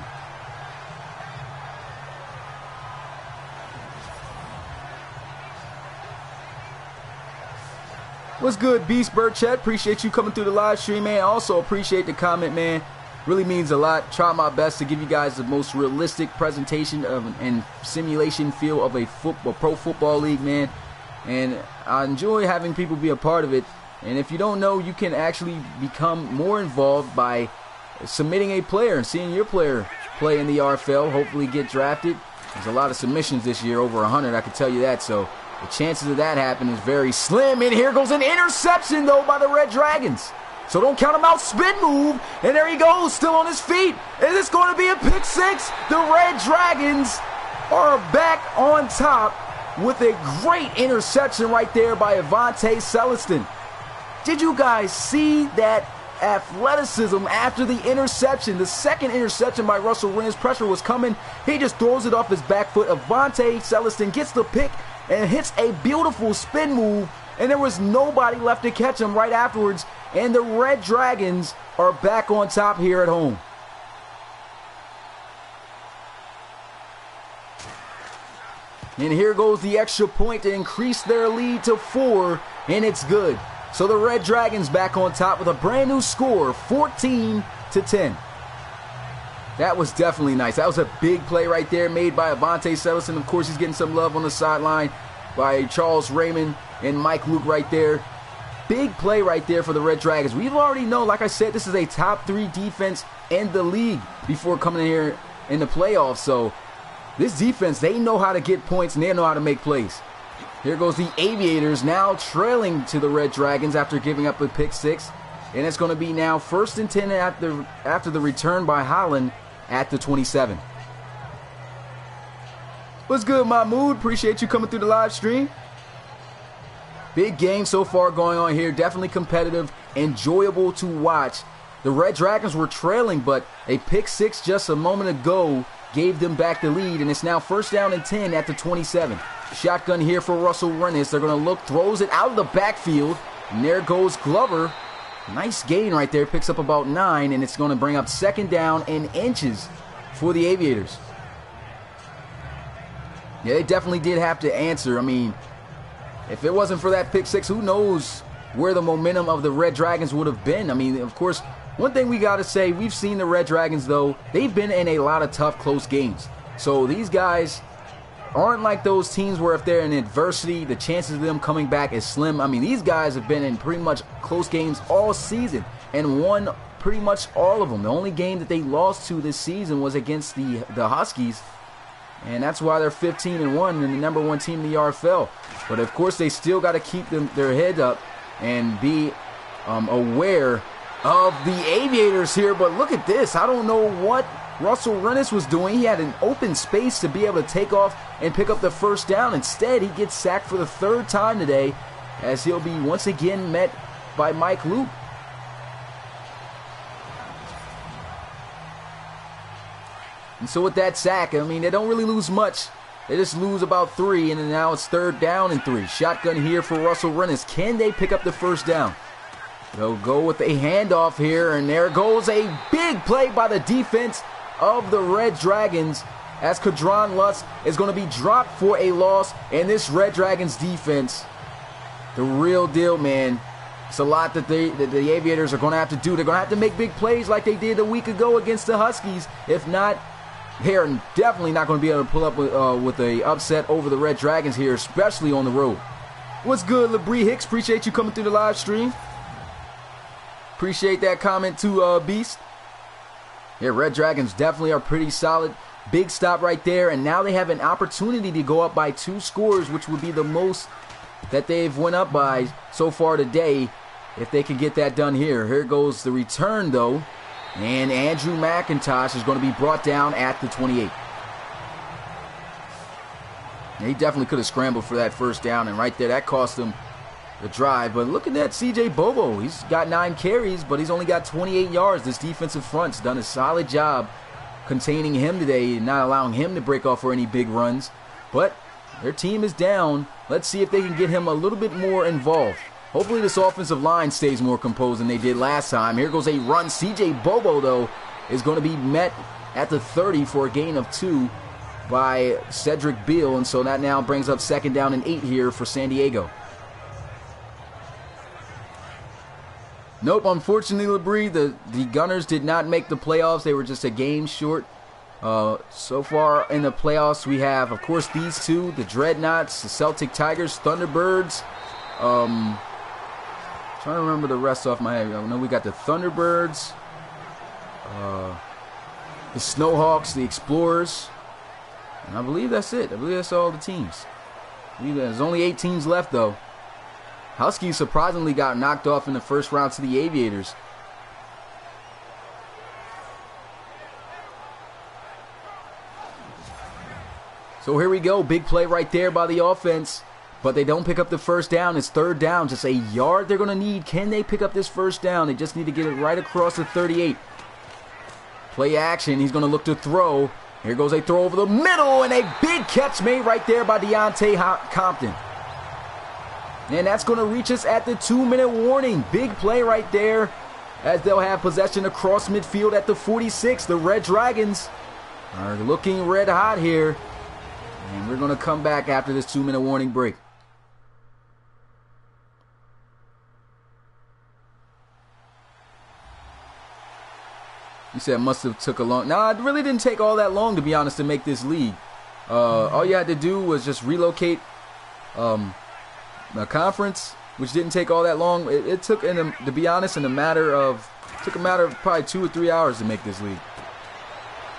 What's good, Beast Burchett? Appreciate you coming through the live stream, man. Also appreciate the comment, man. Really means a lot. Try my best to give you guys the most realistic presentation and simulation feel of a pro football league, man. And I enjoy having people be a part of it. And if you don't know, you can actually become more involved by submitting a player and seeing your player play in the RFL, hopefully get drafted. There's a lot of submissions this year, over 100, I can tell you that. So the chances of that happening is very slim. And here goes an interception, though, by the Red Dragons. So don't count him out. Spin move. And there he goes, still on his feet. Is this going to be a pick 6? The Red Dragons are back on top with a great interception right there by Avante Celestin. Did you guys see that athleticism after the interception? The second interception by Russell Rins. Pressure was coming. He just throws it off his back foot. Avante Celestin gets the pick and hits a beautiful spin move, and there was nobody left to catch him right afterwards, and the Red Dragons are back on top here at home. And here goes the extra point to increase their lead to 4, and it's good. So the Red Dragons back on top with a brand new score, 14-10. That was definitely nice. That was a big play right there made by Avante Celestin. Of course, he's getting some love on the sideline by Charles Raymond and Mike Luke right there. Big play right there for the Red Dragons. We already know, like I said, this is a top 3 defense in the league before coming in here in the playoffs. So this defense, they know how to get points and they know how to make plays. Here goes the Aviators now trailing to the Red Dragons after giving up a pick 6. And it's going to be now 1st and 10 after the return by Holland at the 27. What's good, Mahmood? Appreciate you coming through the live stream. Big game so far going on here. Definitely competitive, enjoyable to watch. The Red Dragons were trailing, but a pick 6 just a moment ago gave them back the lead, and it's now 1st down and 10 at the 27. shotgun here for Russell Rennis. They're going to look, throws it out of the backfield. And there goes Glover. Nice gain right there. Picks up about 9, and it's going to bring up second down in inches for the Aviators. Yeah, they definitely did have to answer. I mean, if it wasn't for that pick 6, who knows where the momentum of the Red Dragons would have been. I mean, of course, one thing we got to say, we've seen the Red Dragons, though, they've been in a lot of tough, close games. So these guys aren't like those teams where if they're in adversity, the chances of them coming back is slim. I mean, these guys have been in pretty much close games all season and won pretty much all of them. The only game that they lost to this season was against the Huskies, and that's why they're 15-1 and the number 1 team in the RFL. But of course, they still got to keep their head up and be aware of the Aviators here. But look at this. I don't know what Russell Rennis was doing. He had an open space to be able to take off and pick up the first down. Instead, he gets sacked for the 3rd time today, as he'll be once again met by Mike Luke. And so with that sack, I mean, they don't really lose much. They just lose about 3, and then now it's 3rd down and 3. Shotgun here for Russell Rennis. Can they pick up the first down? They'll go with a handoff here, and there goes a big play by the defense of the Red Dragons, as Kadron Lutz is going to be dropped for a loss. And this Red Dragons defense, the real deal, man. It's a lot that the Aviators are going to have to do. They're going to have to make big plays like they did a week ago against the Huskies. If not, they are definitely not going to be able to pull up with a upset over the Red Dragons here, especially on the road. What's good, LeBrie Hicks? Appreciate you coming through the live stream. Appreciate that comment too, Beast. Yeah, Red Dragons definitely are pretty solid. Big stop right there, and now they have an opportunity to go up by 2 scores, which would be the most that they've went up by so far today, if they can get that done here. Here goes the return, though, and Andrew McIntosh is going to be brought down at the 28. He definitely could have scrambled for that first down, and right there, that cost him the drive. But look at that CJ Bobo. He's got 9 carries, but he's only got 28 yards. This defensive front's done a solid job containing him today and not allowing him to break off for any big runs. But their team is down. Let's see if they can get him a little bit more involved. Hopefully this offensive line stays more composed than they did last time. Here goes a run. CJ Bobo, though, is going to be met at the 30 for a gain of 2 by Cedric Beal. And so that now brings up 2nd down and 8 here for San Diego. Nope, unfortunately, LeBrie, the Gunners did not make the playoffs. They were just a game short. So far in the playoffs, we have, of course, these two, the Dreadnoughts, the Celtic Tigers, Thunderbirds. Trying to remember the rest off my head. I know we got the Thunderbirds, the Snowhawks, the Explorers, and I believe that's it. I believe that's all the teams. There's only 8 teams left, though. Huskies surprisingly got knocked off in the first round to the Aviators. So here we go. Big play right there by the offense. But they don't pick up the first down. It's 3rd down. Just a yard they're going to need. Can they pick up this first down? They just need to get it right across the 38. Play action. He's going to look to throw. Here goes a throw over the middle. And a big catch made right there by Deontay Compton. And that's going to reach us at the 2-minute warning. Big play right there, as they'll have possession across midfield at the 46. The Red Dragons are looking red hot here. And we're going to come back after this 2-minute warning break. You said it must have took a long... Nah, it really didn't take all that long, to be honest, to make this league. All you had to do was just relocate... a conference, which didn't take all that long. It took, to be honest, took a matter of probably 2 or 3 hours to make this league.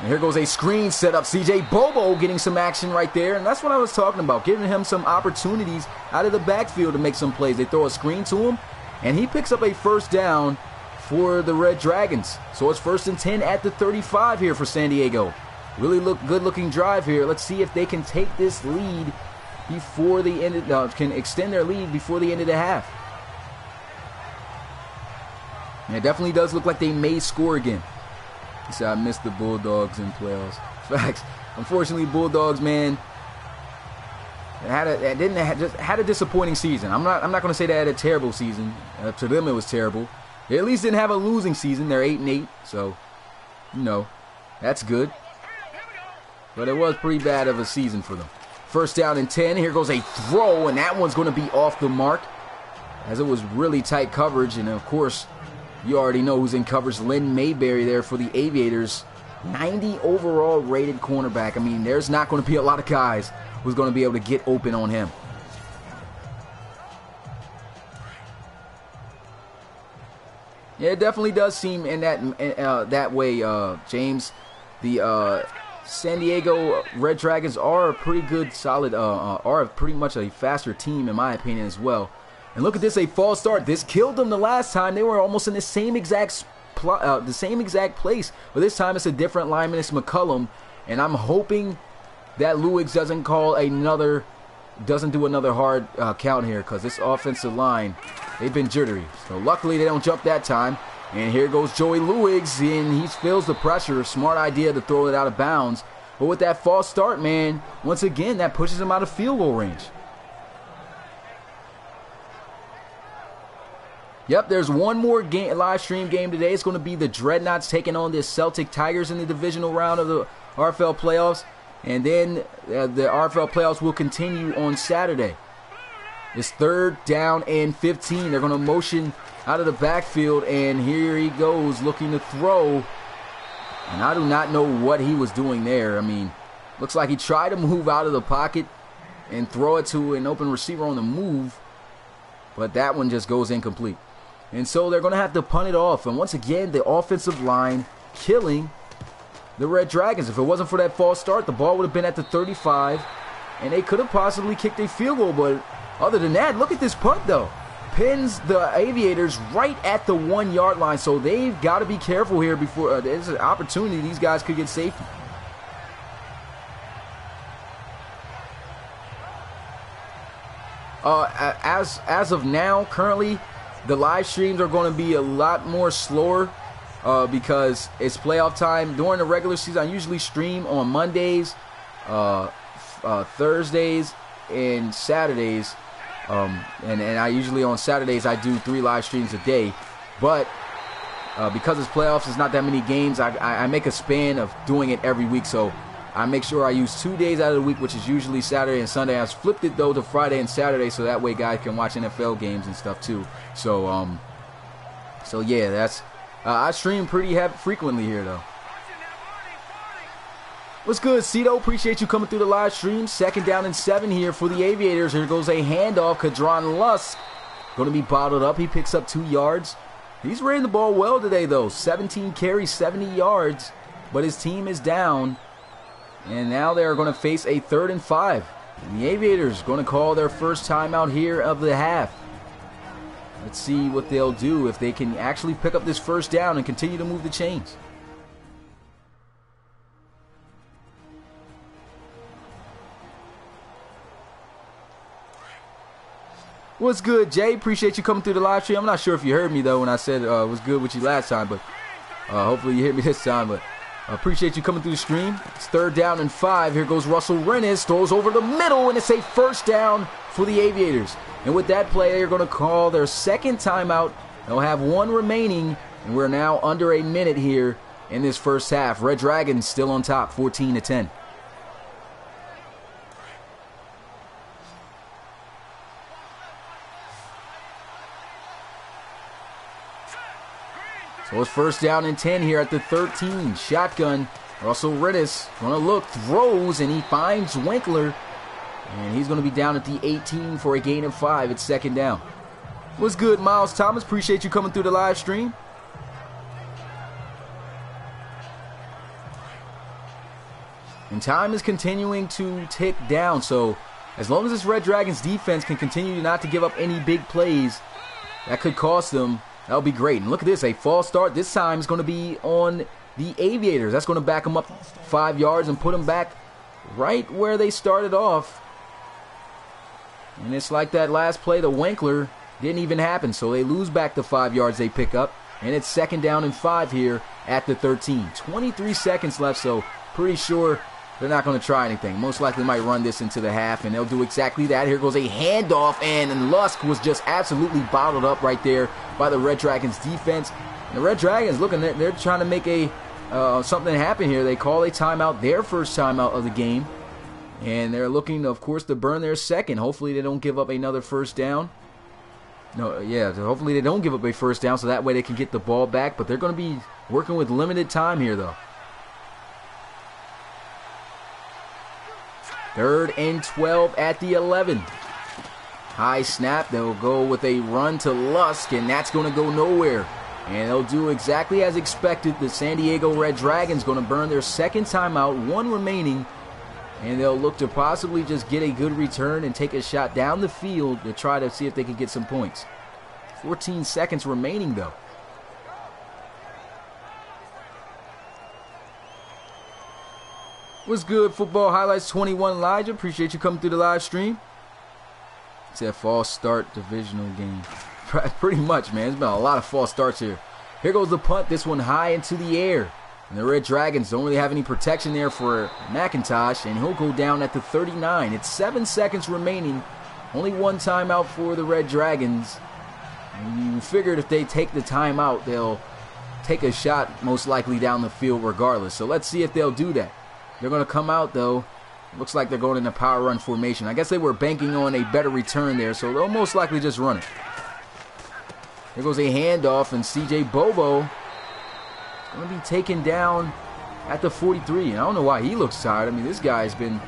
And here goes a screen set up. CJ Bobo getting some action right there, and that's what I was talking about, giving him some opportunities out of the backfield to make some plays. They throw a screen to him, and he picks up a first down for the Red Dragons. So it's 1st and 10 at the 35 here for San Diego. Really good-looking drive here. Let's see if they can take this lead before the end of, can extend their lead before the end of the half. And it definitely does look like they may score again. He said, I missed the Bulldogs in playoffs. Facts. Unfortunately, Bulldogs, man, Had a disappointing season. I'm not going to say they had a terrible season. To them, it was terrible. They at least didn't have a losing season. They're 8-8, so that's good. But it was pretty bad of a season for them. First down and 10. Here goes a throw, and that one's going to be off the mark, as it was really tight coverage. And of course, you already know who's in coverage. Lynn Mayberry there for the Aviators. 90 overall rated cornerback. I mean, there's not going to be a lot of guys who's going to be able to get open on him. Yeah, it definitely does seem in that way, James. The San Diego Red Dragons are a pretty good, solid, are pretty much a faster team in my opinion as well. And look at this, a false start. This killed them the last time. They were almost in the same exact place, but this time it's a different lineman. It's McCullum, and I'm hoping that Lewis doesn't do another hard count here, because this offensive line, they've been jittery. So luckily they don't jump that time. And here goes Joey Lewis, and he feels the pressure. Smart idea to throw it out of bounds. But with that false start, man, once again, that pushes him out of field goal range. Yep, there's one more live stream game today. It's going to be the Dreadnoughts taking on the Celtic Tigers in the divisional round of the RFL playoffs. And then the RFL playoffs will continue on Saturday. It's 3rd down and 15. They're going to motion out of the backfield, and here he goes looking to throw. And I do not know what he was doing there. I mean, looks like he tried to move out of the pocket and throw it to an open receiver on the move, but that one just goes incomplete. And so they're going to have to punt it off. And once again, the offensive line killing the Red Dragons. If it wasn't for that false start, the ball would have been at the 35, and they could have possibly kicked a field goal. But other than that, look at this punt, though. Pins the Aviators right at the 1-yard line. So they've got to be careful here before there's an opportunity these guys could get safety. As of now, currently, the live streams are going to be a lot more slower because it's playoff time. During the regular season, I usually stream on Mondays, Thursdays, and Saturdays. And I usually on Saturdays I do 3 live streams a day. But because it's playoffs, it's not that many games. I make a span of doing it every week. So I make sure I use 2 days out of the week, which is usually Saturday and Sunday. I've flipped it, though, to Friday and Saturday, so that way guys can watch NFL games and stuff, too. So, yeah, that's... I stream pretty frequently here, though. What's good, Cito? Appreciate you coming through the live stream. 2nd down and 7 here for the Aviators. Here goes a handoff. Kadron Lusk going to be bottled up. He picks up 2 yards. He's running the ball well today, though. 17 carries, 70 yards. But his team is down. And now they're going to face a 3rd and 5. And the Aviators going to call their first timeout here of the half. Let's see what they'll do if they can actually pick up this first down and continue to move the chains. What's good, Jay? Appreciate you coming through the live stream. I'm not sure if you heard me, though, when I said was good with you last time, but hopefully you hit me this time. But I appreciate you coming through the stream. It's 3rd down and 5. Here goes Russell Rennes. Throws over the middle, and it's a first down for the Aviators. And with that play, they're going to call their 2nd timeout. They'll have 1 remaining, and we're now under a minute here in this first half. Red Dragons still on top, 14-10. So it's 1st down and 10 here at the 13. Shotgun. Russell Rennes going to look, throws, and he finds Winkler. And he's going to be down at the 18 for a gain of 5. It's 2nd down. What's good, Miles Thomas? Appreciate you coming through the live stream. And time is continuing to tick down. So as long as this Red Dragons defense can continue not to give up any big plays, that could cost them. That'll be great. And look at this, a false start. This time is going to be on the Aviators. That's going to back them up 5 yards and put them back right where they started off. And it's like that last play, the Winkler, didn't even happen. So they lose back the 5 yards they pick up. And it's 2nd down and 5 here at the 13. 23 seconds left, so pretty sure they're not going to try anything. Most likely might run this into the half, and they'll do exactly that. Here goes a handoff, and Lusk was just absolutely bottled up right there by the Red Dragons defense. And the Red Dragons, looking, they're trying to make a something happen here. They call a timeout, their first timeout of the game. And they're looking, of course, to burn their second. Hopefully they don't give up another first down. No, yeah, hopefully they don't give up a first down so that way they can get the ball back. But they're going to be working with limited time here, though. 3rd and 12 at the 11. High snap. They'll go with a run to Lusk, and that's going to go nowhere. And they'll do exactly as expected. The San Diego Red Dragons going to burn their second timeout, 1 remaining. And they'll look to possibly just get a good return and take a shot down the field to try to see if they can get some points. 14 seconds remaining, though. What's good, Football Highlights 21, Elijah? Appreciate you coming through the live stream. It's that false start divisional game. Pretty much, man. There's been a lot of false starts here. Here goes the punt. This one high into the air. And the Red Dragons don't really have any protection there for McIntosh, and he'll go down at the 39. It's 7 seconds remaining. Only 1 timeout for the Red Dragons. And you figured if they take the timeout, they'll take a shot most likely down the field regardless. So let's see if they'll do that. They're going to come out, though. Looks like they're going in a power run formation. I guess they were banking on a better return there, so they'll most likely just run it. Here goes a handoff, and C.J. Bobo is going to be taken down at the 43. And I don't know why he looks tired. I mean, this guy's been,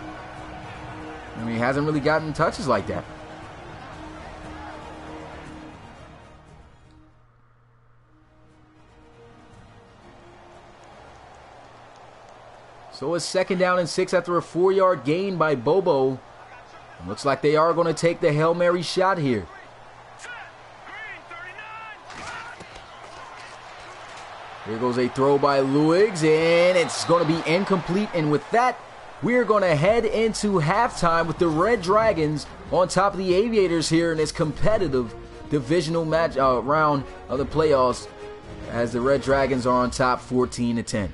he hasn't really gotten touches like that. So it's 2nd down and 6 after a 4-yard gain by Bobo. It looks like they are going to take the Hail Mary shot here. Here goes a throw by Luigs, and it's going to be incomplete. And with that, we're going to head into halftime with the Red Dragons on top of the Aviators here in this competitive divisional match round of the playoffs, as the Red Dragons are on top 14-10.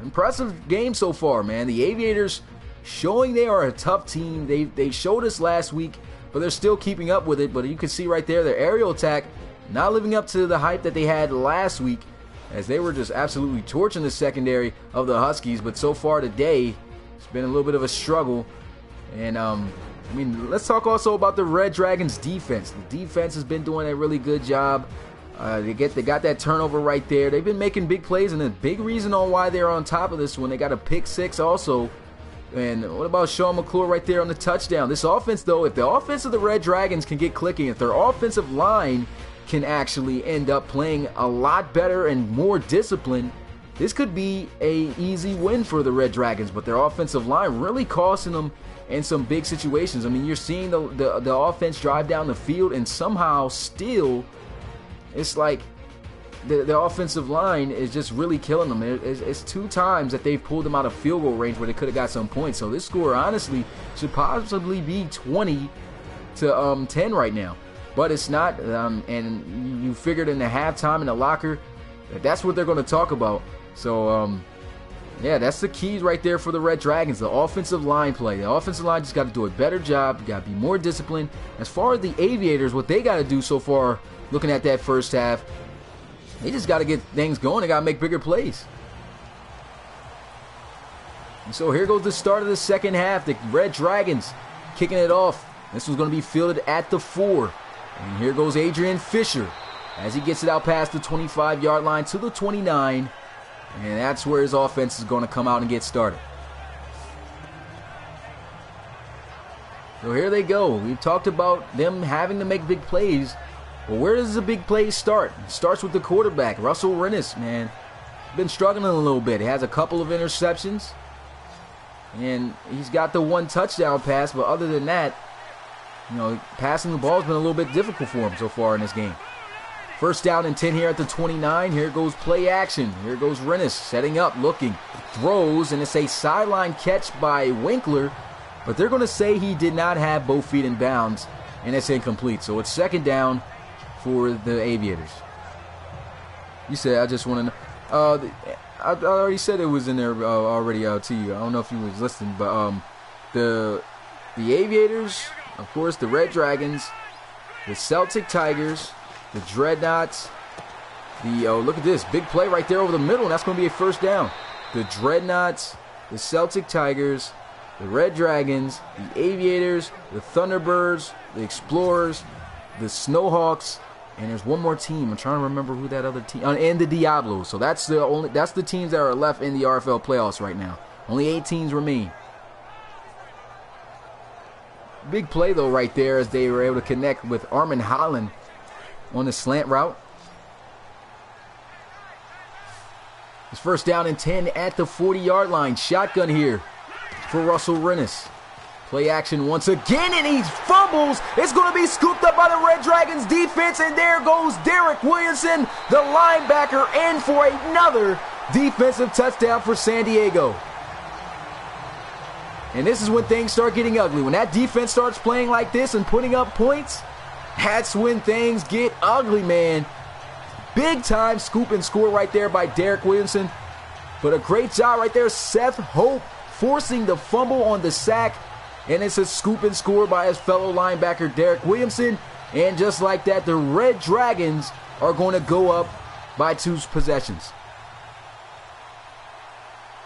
Impressive game so far, man. The Aviators showing they are a tough team. They showed us last week, but they're still keeping up with it. But you can see right there, their aerial attack not living up to the hype that they had last week, as they were just absolutely torching the secondary of the Huskies. But so far today, it's been a little bit of a struggle. And, let's talk also about the Red Dragons' defense. The defense has been doing a really good job. They got that turnover right there. They've been making big plays, and a big reason on why they're on top of this one. They got a pick 6 also. And what about Sean McClure right there on the touchdown? This offense, though, if the offense of the Red Dragons can get clicking, if their offensive line can actually end up playing a lot better and more disciplined, this could be a easy win for the Red Dragons. But their offensive line really costing them in some big situations. I mean, you're seeing the offense drive down the field, and somehow still, it's like the offensive line is just really killing them. It's 2 times that they've pulled them out of field goal range where they could have got some points. So this score, honestly, should possibly be 20-10 right now. But it's not, and you figured in the halftime in the locker, that's what they're going to talk about. So, yeah, that's the keys right there for the Red Dragons, the offensive line play. The offensive line just got to do a better job. You got to be more disciplined. As far as the Aviators, what they got to do so far, looking at that first half, they just got to get things going. They got to make bigger plays. And so here goes the start of the second half. The Red Dragons kicking it off. This one's going to be fielded at the 4. And here goes Adrian Fisher as he gets it out past the 25-yard line to the 29. And that's where his offense is going to come out and get started. So here they go. We've talked about them having to make big plays. But where does the big play start? It starts with the quarterback, Russell Rennis, man. Been struggling a little bit. He has a couple of interceptions. And he's got the 1 touchdown pass. But other than that, passing the ball has been a little bit difficult for him so far in this game. 1st down and 10 here at the 29. Here goes play action. Here goes Rennis setting up, looking, throws, and it's a sideline catch by Winkler. But they're going to say he did not have both feet in bounds, and it's incomplete. So it's 2nd down for the Aviators. You said, I just want to know. I already said it was in there already to you. I don't know if you was listening, but the Aviators, of course, the Red Dragons, the Celtic Tigers, the Dreadnoughts, look at this, big play right there over the middle, and that's going to be a first down. The Dreadnoughts, the Celtic Tigers, the Red Dragons, the Aviators, the Thunderbirds, the Explorers, the Snowhawks, and there's one more team. I'm trying to remember who that other team, and the Diablos. So that's the teams that are left in the RFL playoffs right now. Only 8 teams remain. Big play though right there as they were able to connect with Armin Holland on the slant route. It's first down and 10 at the 40-yard line. Shotgun here for Russell Rennis. Play action once again, and he fumbles. It's going to be scooped up by the Red Dragons defense, and there goes Derek Williamson, the linebacker, in for another defensive touchdown for San Diego. And this is when things start getting ugly. When that defense starts playing like this and putting up points, that's when things get ugly, man. Big time scoop and score right there by Derek Williamson. But a great job right there, Seth Hope, forcing the fumble on the sack. And it's a scoop and score by his fellow linebacker, Derek Williamson. And just like that, the Red Dragons are going to go up by 2 possessions.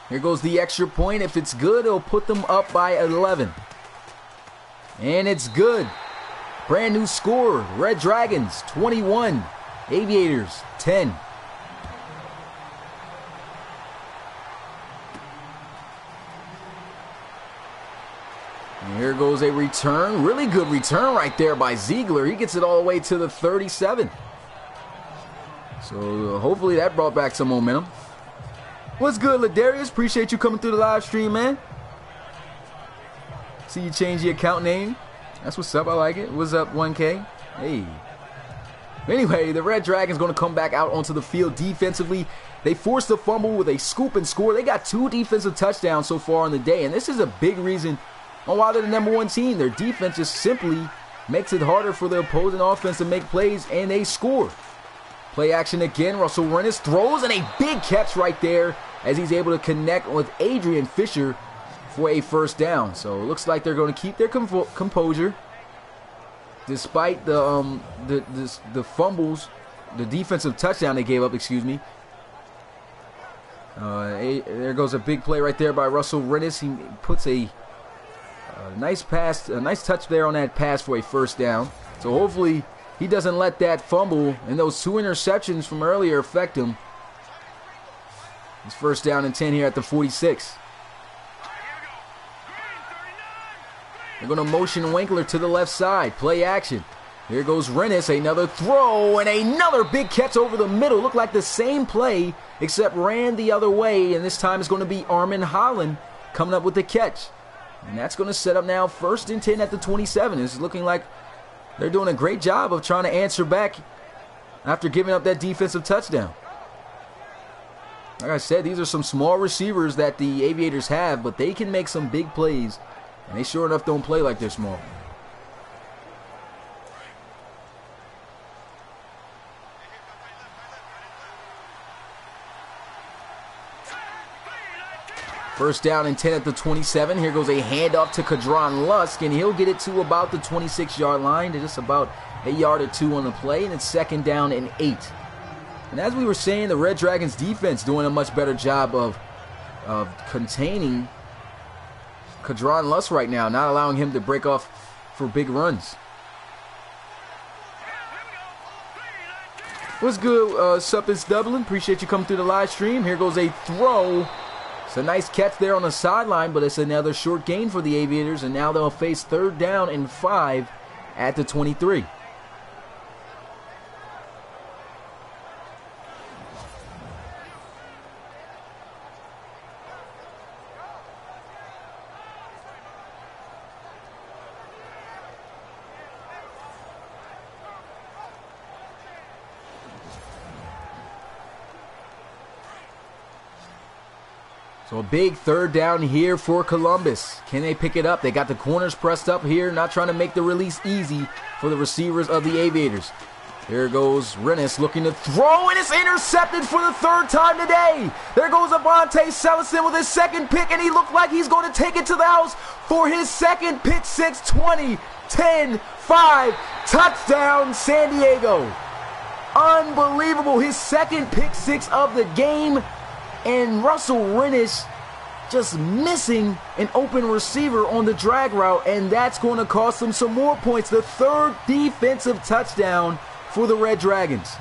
Here goes the extra point. If it's good, it'll put them up by 11. And it's good. Brand new score. Red Dragons 21. Aviators 10. And here goes a return. Really good return right there by Ziegler. He gets it all the way to the 37. So hopefully that brought back some momentum. What's good, Ladarius? Appreciate you coming through the live stream, man. See you change the account name. That's what's up. I like it. What's up, 1K? Hey. Anyway, the Red Dragons going to come back out onto the field defensively. They forced the fumble with a scoop and score. They got 2 defensive touchdowns so far in the day, and this is a big reason on why they're the #1 team. Their defense just simply makes it harder for the opposing offense to make plays, and they score. Play action again. Russell Rennis throws, and a big catch right there as he's able to connect with Adrian Fisher for a first down. So it looks like they're going to keep their composure despite the fumbles, the defensive touchdown they gave up, excuse me. There goes a big play right there by Russell Rennis. He puts a nice pass, a nice touch there on that pass for a first down. So hopefully he doesn't let that fumble and those 2 interceptions from earlier affect him. It's first down and 10 here at the 46. They're going to motion Winkler to the left side. Play action. Here goes Rennis. Another throw and another big catch over the middle. Looked like the same play except ran the other way. And this time it's going to be Armin Holland coming up with the catch. And that's going to set up now first and 10 at the 27. It's looking like they're doing a great job of trying to answer back after giving up that defensive touchdown. Like I said, these are some small receivers that the Aviators have, but they can make some big plays. And they sure enough don't play like they're small. First down and 10 at the 27. Here goes a handoff to Kadron Lusk, and he'll get it to about the 26-yard line. To just about a yard or 2 on the play, and it's second down and 8. And as we were saying, the Red Dragons defense doing a much better job of containing Kadron Lusk right now, not allowing him to break off for big runs. What's good, Suppins Dublin? Appreciate you coming through the live stream. Here goes a throw. It's a nice catch there on the sideline, but it's another short gain for the Aviators, and now they'll face third down and 5 at the 23. So a big third down here for Columbus. Can they pick it up? They got the corners pressed up here, not trying to make the release easy for the receivers of the Aviators. Here goes Rennes looking to throw, and it's intercepted for the third time today. There goes Avante Celestin with his second pick, and he looked like he's going to take it to the house for his second pick six. 20, 10, 5, touchdown San Diego. Unbelievable, his second pick six of the game, and Russell Rennes just missing an open receiver on the drag route, and that's going to cost them some more points. The third defensive touchdown for the Red Dragons.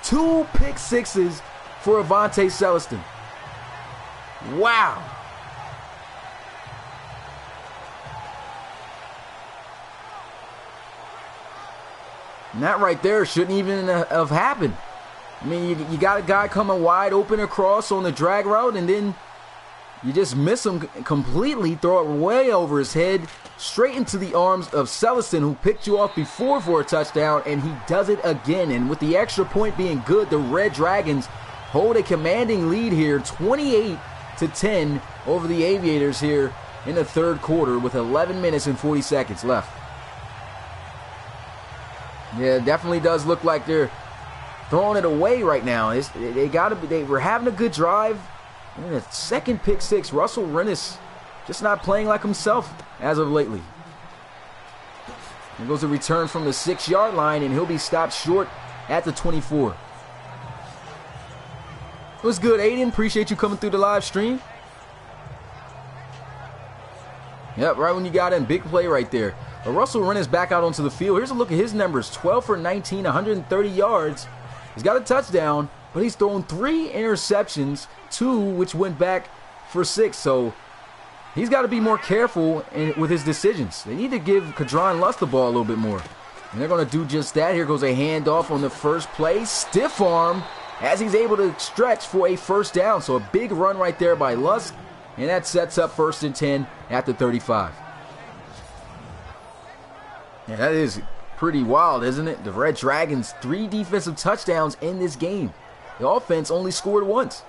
2 pick sixes for Avante Celestin. Wow. And that right there shouldn't even have happened. I mean, you got a guy coming wide open across on the drag route, and then you just miss him completely, throw it way over his head, straight into the arms of Celestin, who picked you off before for a touchdown, and he does it again. And with the extra point being good, the Red Dragons hold a commanding lead here, 28-10 over the Aviators here in the third quarter with 11 minutes and 40 seconds left. Yeah, it definitely does look like they're throwing it away right now. They were having a good drive. And a second pick six. Russell Rennes just not playing like himself as of lately. There goes a return from the 6-yard line, and he'll be stopped short at the 24. What's good, Aiden? Appreciate you coming through the live stream. Yep, right when you got in. Big play right there. But Russell Rennes back out onto the field. Here's a look at his numbers. 12 for 19, 130 yards. He's got a touchdown, but he's thrown 3 interceptions, 2 which went back for 6. So he's got to be more careful with his decisions. They need to give Kadron Lust the ball a little bit more. And they're going to do just that. Here goes a handoff on the first play. Stiff arm as he's able to stretch for a first down. So a big run right there by Lusk. And that sets up 1st and 10 at the 35. Yeah, that is pretty wild, isn't it? The Red Dragons, 3 defensive touchdowns in this game. The offense only scored once.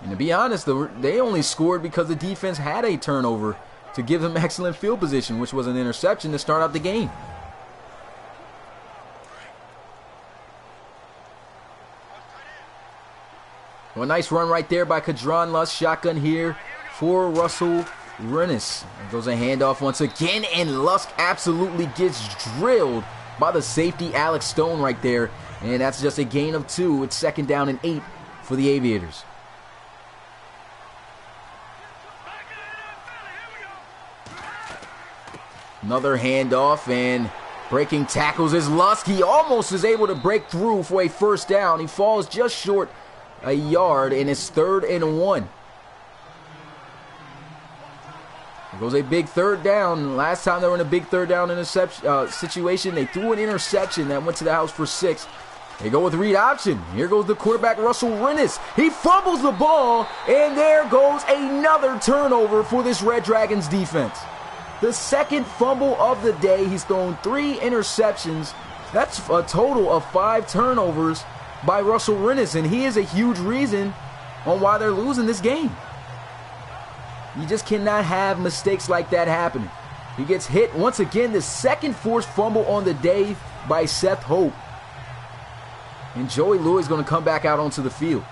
And to be honest, they only scored because the defense had a turnover to give them excellent field position, which was an interception to start out the game. Well, a nice run right there by Kadron Lust. Shotgun here for Russell Rennes. There goes a handoff once again, and Lusk absolutely gets drilled by the safety Alex Stone right there. And that's just a gain of 2. It's 2nd down and 8 for the Aviators. Another handoff, and breaking tackles is Lusk. He almost is able to break through for a first down. He falls just short a yard, and it's 3rd and 1. There goes a big 3rd down. Last time they were in a big 3rd down interception situation, they threw an interception that went to the house for 6. They go with read option. Here goes the quarterback, Russell Rennes. He fumbles the ball, and there goes another turnover for this Red Dragons defense. The 2nd fumble of the day. He's thrown 3 interceptions. That's a total of 5 turnovers by Russell Rennes, and he is a huge reason on why they're losing this game. You just cannot have mistakes like that happening. He gets hit once again, the 2nd forced fumble on the day by Seth Hope. And Joey Louis is going to come back out onto the field.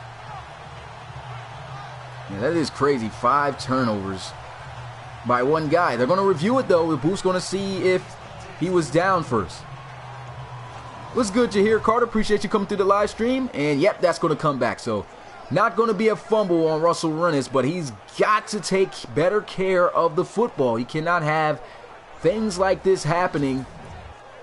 Yeah, that is crazy. 5 turnovers by one guy. They're going to review it, though. The booth's going to see if he was down first. What's good, Jahir Carter? Appreciate you coming through the live stream. And, yep, that's going to come back. So, not going to be a fumble on Russell Rennes, but he's got to take better care of the football. He cannot have things like this happening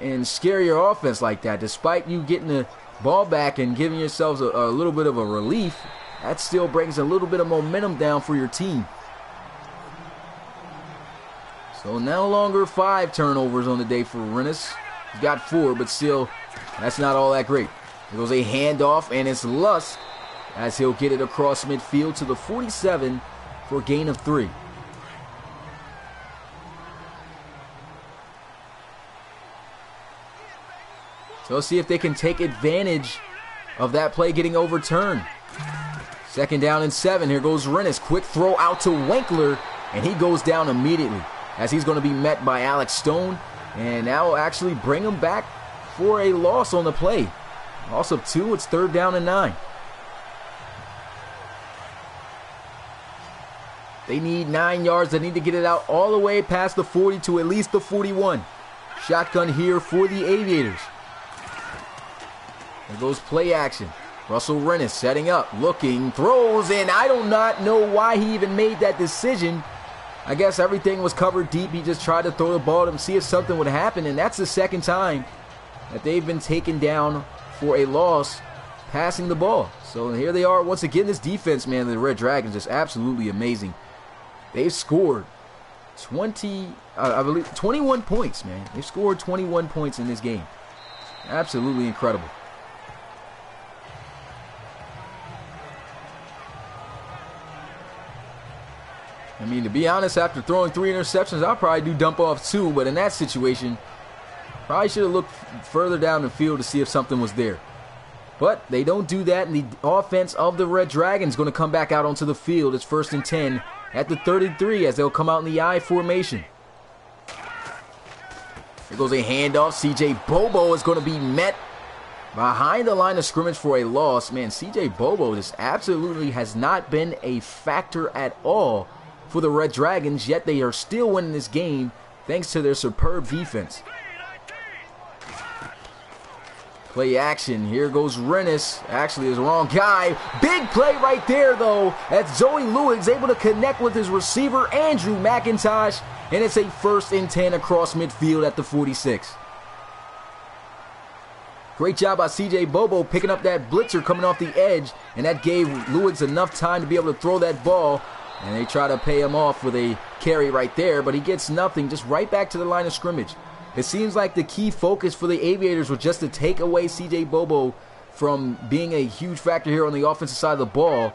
and scare your offense like that. Despite you getting the ball back and giving yourselves a little bit of a relief, that still brings a little bit of momentum down for your team. So no longer 5 turnovers on the day for Rennes. He's got 4, but still, that's not all that great. There goes a handoff, and it's Lusk as he'll get it across midfield to the 47 for a gain of 3. So let's see if they can take advantage of that play getting overturned. 2nd down and 7. Here goes Rennes. Quick throw out to Winkler, and he goes down immediately as he's going to be met by Alex Stone. And that will actually bring him back for a loss on the play. Loss of 2, it's 3rd down and 9. They need 9 yards. They need to get it out all the way past the 40 to at least the 41. Shotgun here for the Aviators. There goes play action. Russell Rennis setting up, looking, throws, and I do not know why he even made that decision. I guess everything was covered deep. He just tried to throw the ball to see if something would happen, and that's the second time that they've been taken down for a loss passing the ball. So here they are once again. This defense, man, the Red Dragons, is absolutely amazing. They've scored 21 points, man. They've scored 21 points in this game. Absolutely incredible. I mean, to be honest, after throwing 3 interceptions, I'll probably do dump off 2, but in that situation, probably should have looked further down the field to see if something was there. But they don't do that, and the offense of the Red Dragons is going to come back out onto the field. It's 1st and 10 at the 33 as they'll come out in the I formation. There goes a handoff. CJ Bobo is going to be met behind the line of scrimmage for a loss. Man, CJ Bobo just absolutely has not been a factor at all for the Red Dragons, yet they are still winning this game thanks to their superb defense. Play action. Here goes Rennis. Actually, is the wrong guy. Big play right there, though, as Zoe Lewis is able to connect with his receiver, Andrew McIntosh, and it's a 1st and 10 across midfield at the 46. Great job by CJ Bobo picking up that blitzer coming off the edge, and that gave Lewis enough time to be able to throw that ball. And they try to pay him off with a carry right there, but he gets nothing, just right back to the line of scrimmage. It seems like the key focus for the Aviators was just to take away CJ Bobo from being a huge factor here on the offensive side of the ball.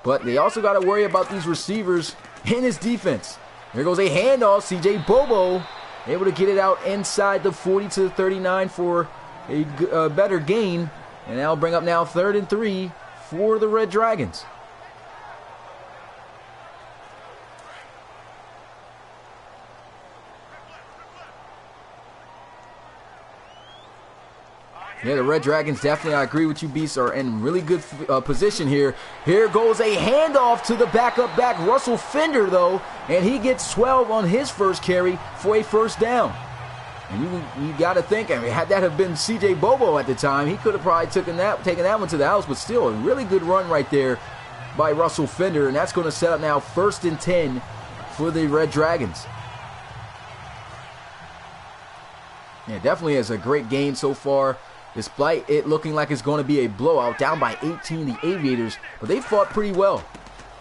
But they also got to worry about these receivers in his defense. There goes a handoff. CJ Bobo able to get it out inside the 40 to the 39 for a better gain. And that'll bring up now 3rd and 3 for the Red Dragons. Yeah, the Red Dragons definitely, I agree with you, Beast, are in really good position here. Here goes a handoff to the backup back, Russell Fender, though, and he gets 12 on his first carry for a 1st down. And you got to think, I mean, had that have been CJ Bobo at the time, he could have probably taken that one to the house, but still a really good run right there by Russell Fender, and that's going to set up now 1st and 10 for the Red Dragons. Yeah, definitely is a great game so far. Despite it looking like it's going to be a blowout, down by 18, the Aviators, but they fought pretty well.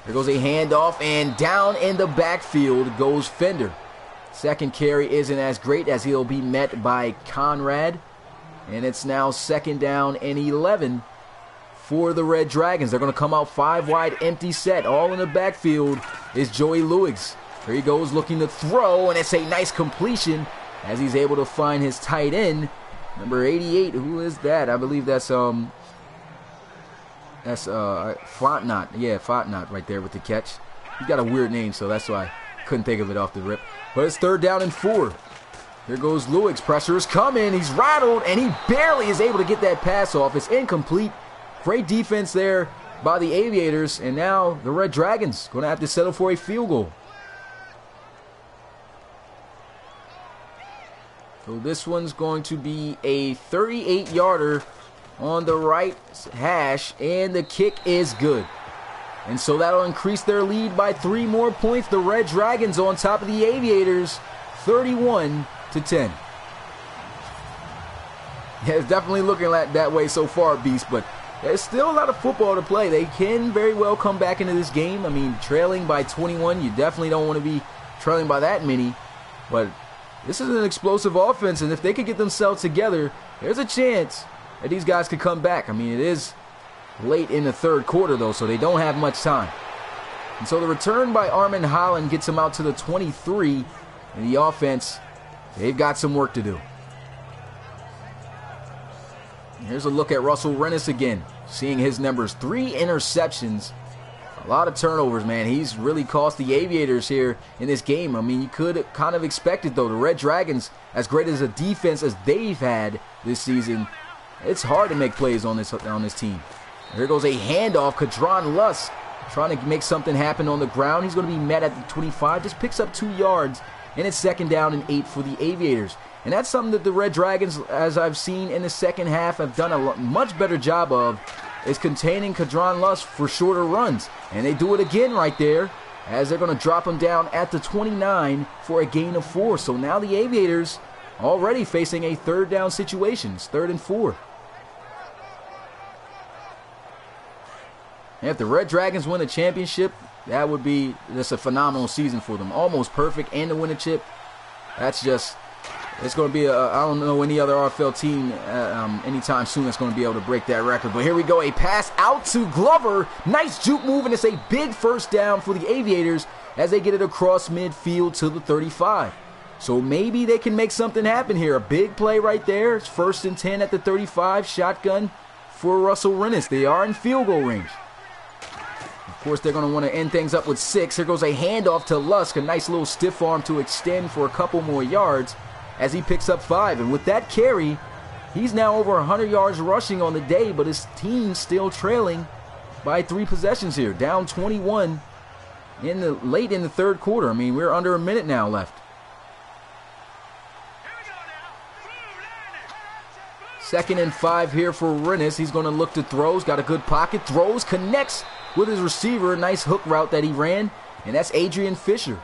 There goes a handoff, and down in the backfield goes Fender. Second carry isn't as great as he'll be met by Conrad, and it's now 2nd down and 11 for the Red Dragons. They're going to come out 5 wide, empty set. All in the backfield is Joey Lewis. Here he goes looking to throw, and it's a nice completion as he's able to find his tight end. Number 88, who is that? I believe that's Fontnot. Yeah, Fontnot right there with the catch. He's got a weird name, so that's why I couldn't think of it off the rip. But it's 3rd down and 4. Here goes Lewis. Pressure is coming. He's rattled, and he barely is able to get that pass off. It's incomplete. Great defense there by the Aviators, and now the Red Dragons going to have to settle for a field goal. So this one's going to be a 38-yarder on the right hash, and the kick is good. And so that'll increase their lead by 3 more points. The Red Dragons on top of the Aviators, 31-10. Yeah, it's definitely looking like that way so far, Beast, but there's still a lot of football to play. They can very well come back into this game. I mean, trailing by 21, you definitely don't want to be trailing by that many, but this is an explosive offense, and if they could get themselves together, there's a chance that these guys could come back. I mean, it is late in the 3rd quarter, though, so they don't have much time. And so the return by Armin Holland gets them out to the 23, and the offense, they've got some work to do. Here's a look at Russell Rennis again, seeing his numbers. 3 interceptions, A lot of turnovers, man. He's really cost the Aviators here in this game. I mean, you could kind of expect it, though. The Red Dragons, as great as a defense as they've had this season, it's hard to make plays on this team. Here goes a handoff. Kadron Luss trying to make something happen on the ground. He's going to be met at the 25. Just picks up 2 yards, and it's 2nd down and 8 for the Aviators. And that's something that the Red Dragons, as I've seen in the second half, have done a much better job of, is containing Kadron Luss for shorter runs. And they do it again right there, as they're going to drop him down at the 29 for a gain of 4. So now the Aviators already facing a 3rd down situation. It's 3rd and 4. And if the Red Dragons win the championship, that would be just a phenomenal season for them. Almost perfect, and to win a chip, that's just... It's going to be, I don't know any other RFL team anytime soon that's going to be able to break that record. But here we go, a pass out to Glover. Nice juke move, and it's a big 1st down for the Aviators as they get it across midfield to the 35. So maybe they can make something happen here. A big play right there. It's 1st and 10 at the 35. Shotgun for Russell Rennis. They are in field goal range. Of course, they're going to want to end things up with 6. Here goes a handoff to Lusk. A nice little stiff arm to extend for a couple more yards, as he picks up 5. And with that carry, he's now over 100 yards rushing on the day, but his team's still trailing by 3 possessions here. Down 21 late in the 3rd quarter. I mean, we're under a minute now left. 2nd and 5 here for Rennis. He's going to look to throw. He's got a good pocket. Throws, connects with his receiver. Nice hook route that he ran. And that's Adrian Fisher.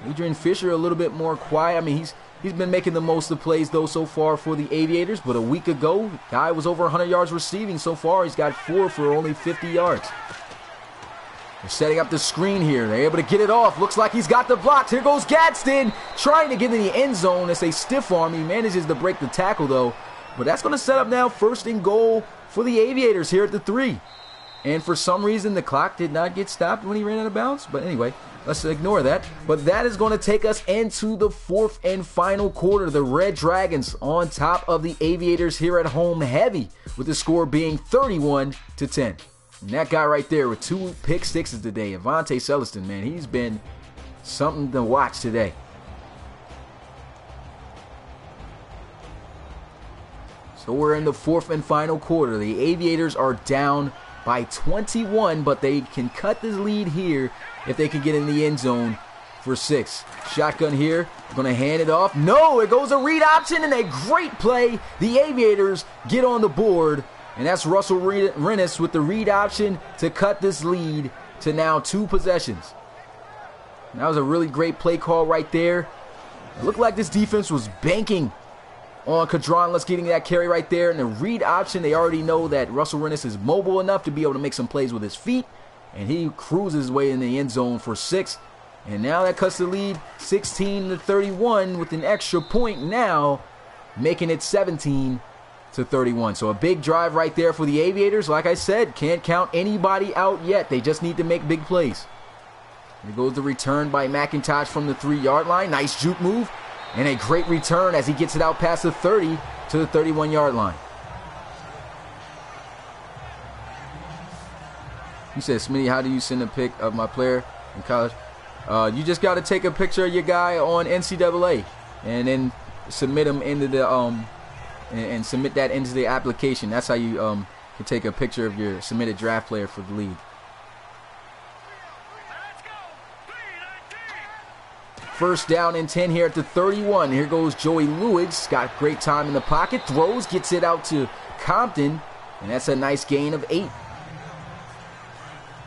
Adrian Fisher a little bit more quiet. I mean, He's been making the most of plays, though, so far for the Aviators. But a week ago, guy was over 100 yards receiving. So far, he's got 4 for only 50 yards. They're setting up the screen here. They're able to get it off. Looks like he's got the blocks. Here goes Gadsden trying to get in the end zone. It's a stiff arm. He manages to break the tackle, though. But that's going to set up now 1st and goal for the Aviators here at the 3. And for some reason, the clock did not get stopped when he ran out of bounds. But anyway, let's ignore that. But that is going to take us into the 4th and final quarter. The Red Dragons on top of the Aviators here at home, heavy, with the score being 31-10. And that guy right there with 2 pick sixes today, Avante Celestin, man, he's been something to watch today. So we're in the 4th and final quarter. The Aviators are down by 21, but they can cut this lead here if they can get in the end zone for 6. Shotgun here, going to hand it off. No, it goes a read option, and a great play. The Aviators get on the board, and that's Russell Rennis with the read option to cut this lead to now 2 possessions. That was a really great play call right there. It looked like this defense was banking on Kadron. Let's getting that carry right there. And the read option, they already know that Russell Rennis is mobile enough to be able to make some plays with his feet. And he cruises his way in the end zone for 6. And now that cuts the lead 16-31 with an extra point now, making it 17-31. So a big drive right there for the Aviators. Like I said, can't count anybody out yet. They just need to make big plays. Here goes the return by McIntosh from the 3-yard line. Nice juke move. And a great return as he gets it out past the 30 to the 31-yard line. You said, Smitty, how do you send a pic of my player in college? You just got to take a picture of your guy on NCAA and then submit him into the and submit that into the application. That's how you can take a picture of your submitted draft player for the league. First down and 10 here at the 31. Here goes Joey Lewis. Got great time in the pocket. Throws, gets it out to Compton. And that's a nice gain of 8.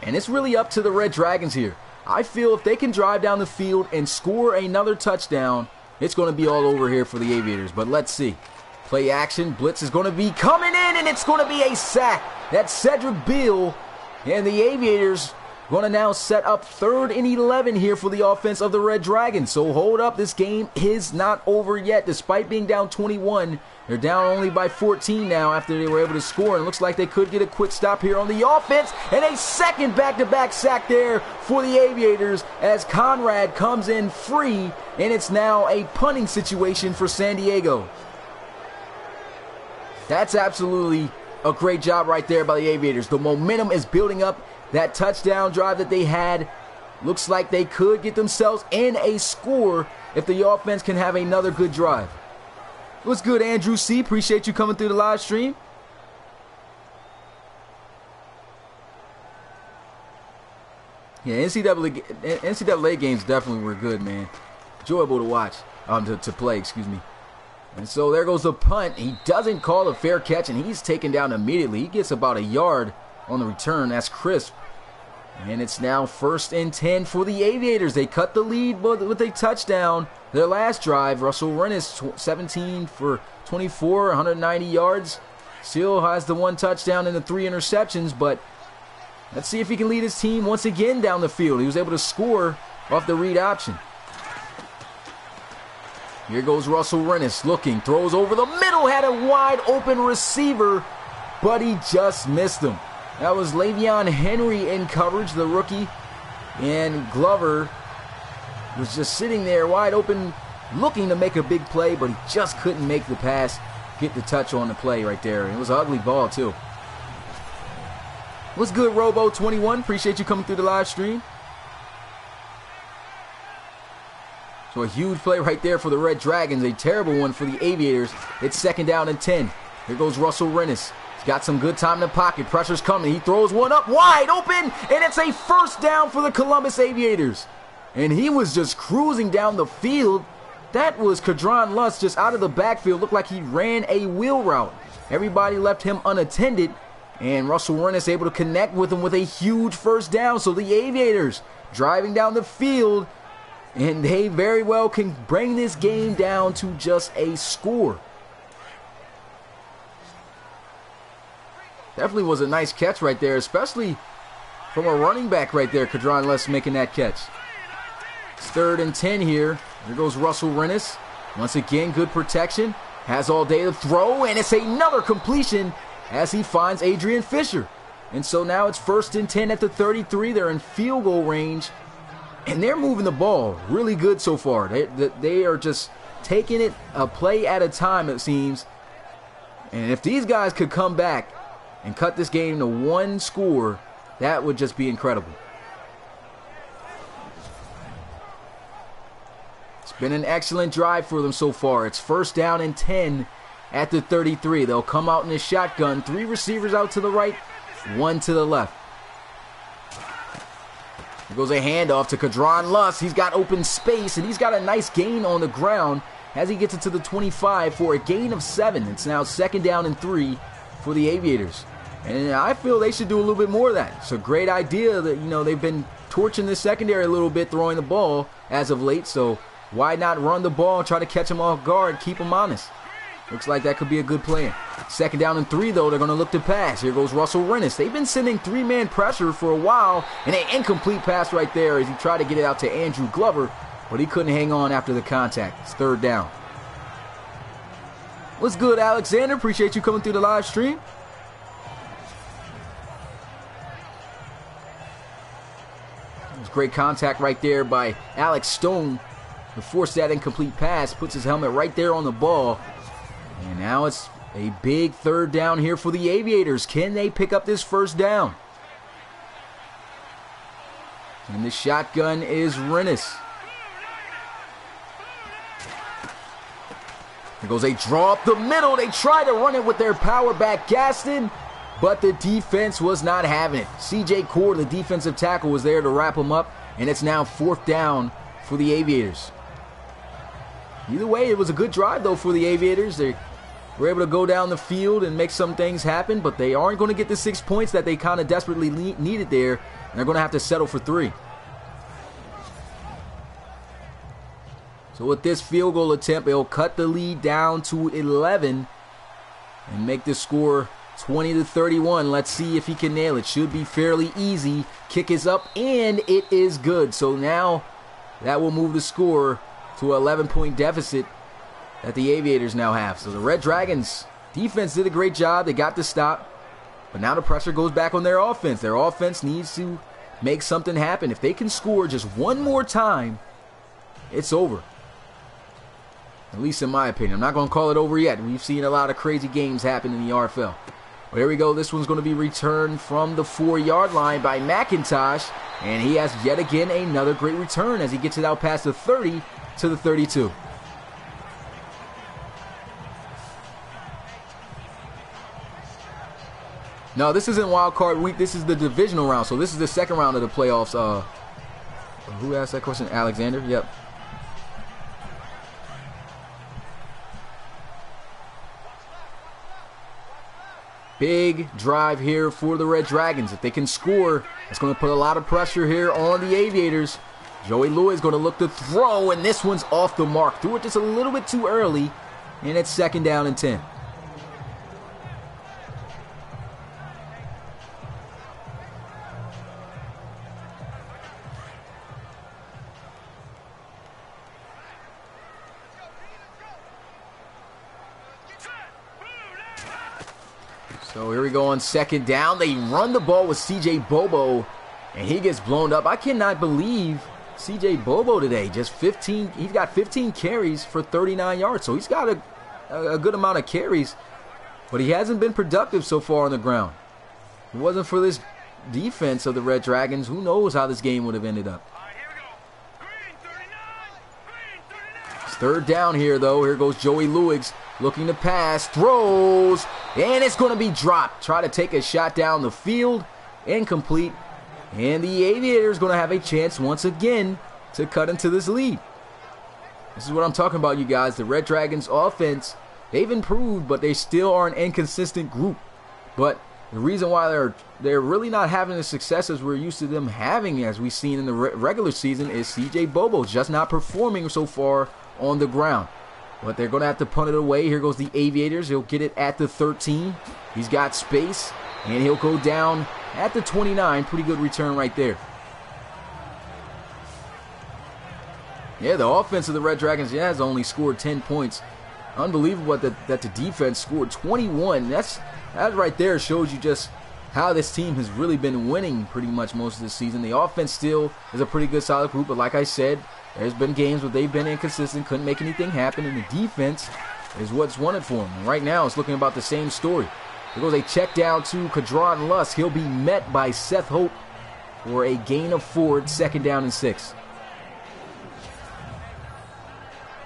And it's really up to the Red Dragons here. I feel if they can drive down the field and score another touchdown, it's going to be all over here for the Aviators. But let's see. Play action. Blitz is going to be coming in, and it's going to be a sack. That's Cedric Beal. And the Aviators going to now set up 3rd and 11 here for the offense of the Red Dragons. So hold up, this game is not over yet. Despite being down 21, they're down only by 14 now after they were able to score. And it looks like they could get a quick stop here on the offense. And a second back-to-back sack there for the Aviators as Conrad comes in free. And it's now a punting situation for San Diego. That's absolutely a great job right there by the Aviators. The momentum is building up. that touchdown drive that they had. Looks like they could get themselves in a score if the offense can have another good drive. What's good, Andrew C? Appreciate you coming through the live stream. Yeah, NCAA games definitely were good, man. Enjoyable to watch, to play, excuse me. And so there goes the punt. He doesn't call a fair catch, and he's taken down immediately. He gets about a yard on the return. That's crisp. And it's now 1st and 10 for the Aviators. They cut the lead with a touchdown. Their last drive, Russell Rennis, 17 for 24, 190 yards. Still has the 1 touchdown and the 3 interceptions, but let's see if he can lead his team once again down the field. He was able to score off the read option. Here goes Russell Rennis looking, throws over the middle, had a wide open receiver, but he just missed him. That was Le'Veon Henry in coverage, the rookie, and Glover was just sitting there wide open looking to make a big play, but he just couldn't make the pass, get the touch on the play right there. It was an ugly ball too. What's good, Robo21? Appreciate you coming through the live stream. So a huge play right there for the Red Dragons, a terrible one for the Aviators. It's 2nd down and 10. Here goes Russell Rennis. He's got some good time in the pocket. Pressure's coming. He throws one up wide open, and it's a 1st down for the Columbus Aviators. And he was just cruising down the field. That was Kadron Lutz just out of the backfield. Looked like he ran a wheel route. Everybody left him unattended, and Russell Rennis able to connect with him with a huge 1st down. So the Aviators driving down the field, and they very well can bring this game down to just a score. Definitely was a nice catch right there, especially from a running back right there, Kadron Lutz making that catch. It's 3rd and 10 here. Here goes Russell Rennis. Once again, good protection. Has all day to throw, and it's another completion as he finds Adrian Fisher. And so now it's 1st and 10 at the 33. They're in field goal range, and they're moving the ball really good so far. They are just taking it a play at a time, it seems. And if these guys could come back and cut this game to 1 score, that would just be incredible. It's been an excellent drive for them so far. It's 1st down and 10 at the 33. They'll come out in a shotgun. 3 receivers out to the right, 1 to the left. Here goes a handoff to Kadron Lutz. He's got open space, and he's got a nice gain on the ground as he gets it to the 25 for a gain of 7. It's now 2nd down and 3 for the Aviators. And I feel they should do a little bit more of that. It's a great idea that, they've been torching the secondary a little bit, throwing the ball as of late. So why not run the ball and try to catch them off guard, keep them honest? Looks like that could be a good plan. 2nd down and 3, though. They're going to look to pass. Here goes Russell Rennis. They've been sending 3-man pressure for a while, and an incomplete pass right there as he tried to get it out to Andrew Glover, but he couldn't hang on after the contact. It's 3rd down. What's good, Alexander? Appreciate you coming through the live stream. Great contact right there by Alex Stone to force that incomplete pass. Puts his helmet right there on the ball. And now it's a big 3rd down here for the Aviators. Can they pick up this 1st down? And the shotgun is Rennis. There goes a draw up the middle. They try to run it with their power back Gaston, but the defense was not having it. CJ Cord, the defensive tackle, was there to wrap him up, and it's now 4th down for the Aviators. Either way, it was a good drive, though, for the Aviators. They were able to go down the field and make some things happen, but they aren't going to get the 6 points that they kind of desperately needed there, and they're going to have to settle for 3. So with this field goal attempt, they'll cut the lead down to 11 and make the score 20-31. Let's see if he can nail it. Should be fairly easy. Kick is up, and it is good. So now that will move the score to an 11-point deficit that the Aviators now have. So the Red Dragons defense did a great job. They got the stop, but now the pressure goes back on their offense. Their offense needs to make something happen. If they can score just one more time, it's over. At least in my opinion. I'm not going to call it over yet. We've seen a lot of crazy games happen in the RFL. Well, here we go. This one's going to be returned from the 4-yard line by McIntosh. And he has yet again another great return as he gets it out past the 30 to the 32. No, this isn't wild card week. This is the divisional round. So this is the second round of the playoffs. Who asked that question? Alexander? Yep. Big drive here for the Red Dragons. If they can score, it's going to put a lot of pressure here on the Aviators. Joey Lewis going to look to throw, and this one's off the mark. Threw it just a little bit too early, and it's 2nd down and 10. So here we go on 2nd down. They run the ball with CJ Bobo, and he gets blown up. I cannot believe CJ Bobo today. Just 15. He's got 15 carries for 39 yards. So he's got a good amount of carries, but he hasn't been productive so far on the ground. If it wasn't for this defense of the Red Dragons, who knows how this game would have ended up. It's 3rd down here, though. Here goes Joey Lewis. Looking to pass, throws, and it's going to be dropped. Try to take a shot down the field, incomplete. And the Aviators going to have a chance once again to cut into this lead. This is what I'm talking about, you guys. The Red Dragons offense, they've improved, but they still are an inconsistent group. But the reason why they're really not having the success as we're used to them having, as we've seen in the regular season, is CJ Bobo just not performing so far on the ground. But they're going to have to punt it away. Here goes the Aviators. He'll get it at the 13. He's got space, and he'll go down at the 29. Pretty good return right there. Yeah, the offense of the Red Dragons has only scored 10 points. Unbelievable that the defense scored 21. That right there shows you just how this team has really been winning pretty much most of the season. The offense still is a pretty good solid group, but like I said, there's been games where they've been inconsistent, couldn't make anything happen, and the defense is what's wanted for them. And right now, it's looking about the same story. There goes a check down to Kadron Lusk. He'll be met by Seth Hope for a gain of 4, 2nd down and 6.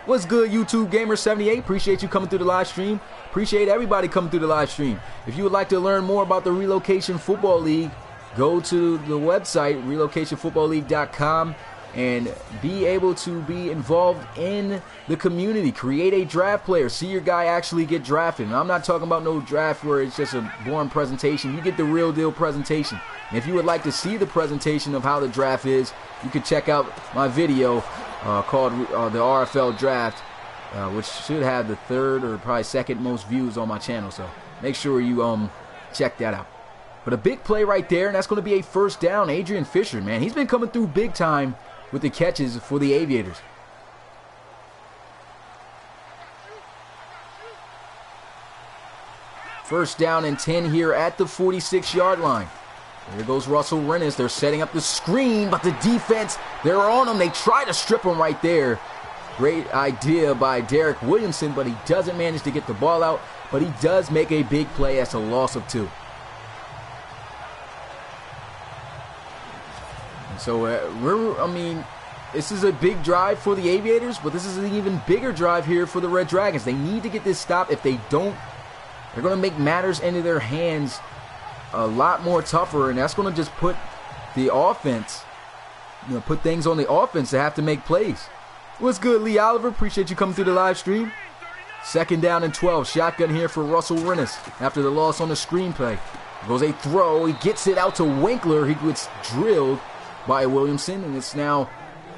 What's good, YouTube Gamer 78? Appreciate you coming through the live stream. Appreciate everybody coming through the live stream. If you would like to learn more about the Relocation Football League, go to the website, relocationfootballleague.com. and be able to be involved in the community. Create a draft player. See your guy actually get drafted. And I'm not talking about no draft where it's just a boring presentation. You get the real deal presentation. And if you would like to see the presentation of how the draft is, you can check out my video called the RFL Draft, which should have the 3rd or probably 2nd most views on my channel. So make sure you check that out. But a big play right there, and that's going to be a 1st down. Adrian Fisher, man, he's been coming through big time with the catches for the Aviators. First down and 10 here at the 46-yard line. There goes Russell Rennes. They're setting up the screen, but the defense, they're on him. They try to strip him right there. Great idea by Derek Williamson, but he doesn't manage to get the ball out. But he does make a big play. That's a loss of 2. So, this is a big drive for the Aviators, but this is an even bigger drive here for the Red Dragons. They need to get this stop. If they don't, they're going to make matters into their hands a lot more tougher, and that's going to just put the offense, put things on the offense to have to make plays. What's good, Lee Oliver? Appreciate you coming through the live stream. 2nd down and 12. Shotgun here for Russell Rennes after the loss on the screenplay. Goes a throw. He gets it out to Winkler. He gets drilled by Williamson, and it's now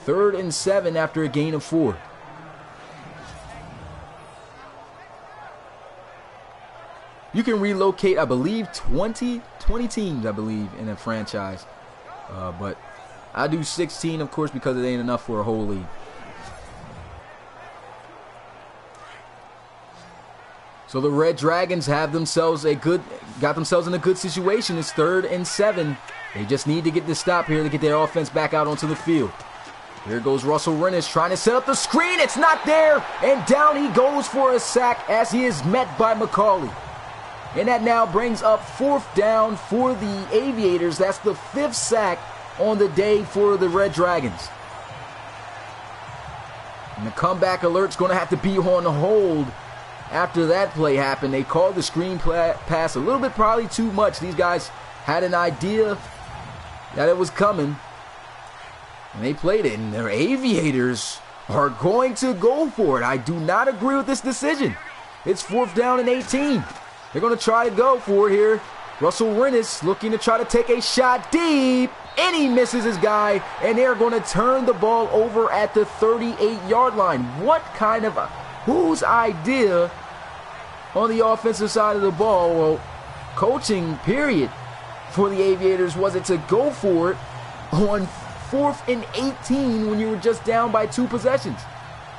3rd and 7 after a gain of 4. You can relocate, I believe, 20 teams, I believe, in a franchise. But I do 16, of course, because it ain't enough for a whole league. So the Red Dragons have themselves got themselves in a good situation. It's 3rd and 7. They just need to get this stop here to get their offense back out onto the field. Here goes Russell Rennes trying to set up the screen. It's not there, and down he goes for a sack as he is met by McCauley. And that now brings up 4th down for the Aviators. That's the 5th sack on the day for the Red Dragons. And the comeback alert's going to have to be on hold after that play happened. They called the screen pass a little bit, probably too much. These guys had an idea that it was coming, and they played it. And their Aviators are going to go for it. I do not agree with this decision. It's 4th down and 18. They're going to try to go for it here. Russell Rennis looking to try to take a shot deep, and he misses his guy, and they're going to turn the ball over at the 38-yard line. What kind of whose idea on the offensive side of the ball? Well, coaching period for the Aviators was it to go for it on 4th and 18 when you were just down by 2 possessions.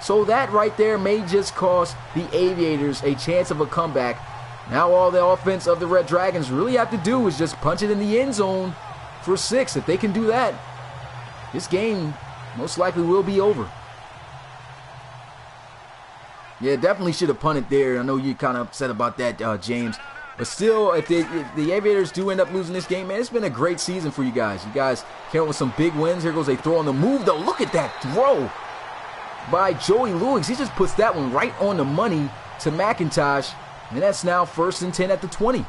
So that right there may just cost the Aviators a chance of a comeback. Now all the offense of the Red Dragons really have to do is just punch it in the end zone for 6. If they can do that, this game most likely will be over. Yeah, definitely should have punted there. I know you're kind of upset about that, James. But still, if the Aviators do end up losing this game, man, it's been a great season for you guys. You guys came up with some big wins. Here goes a throw on the move, though. Look at that throw by Joey Lewis. He just puts that one right on the money to McIntosh. And that's now 1st and 10 at the 20.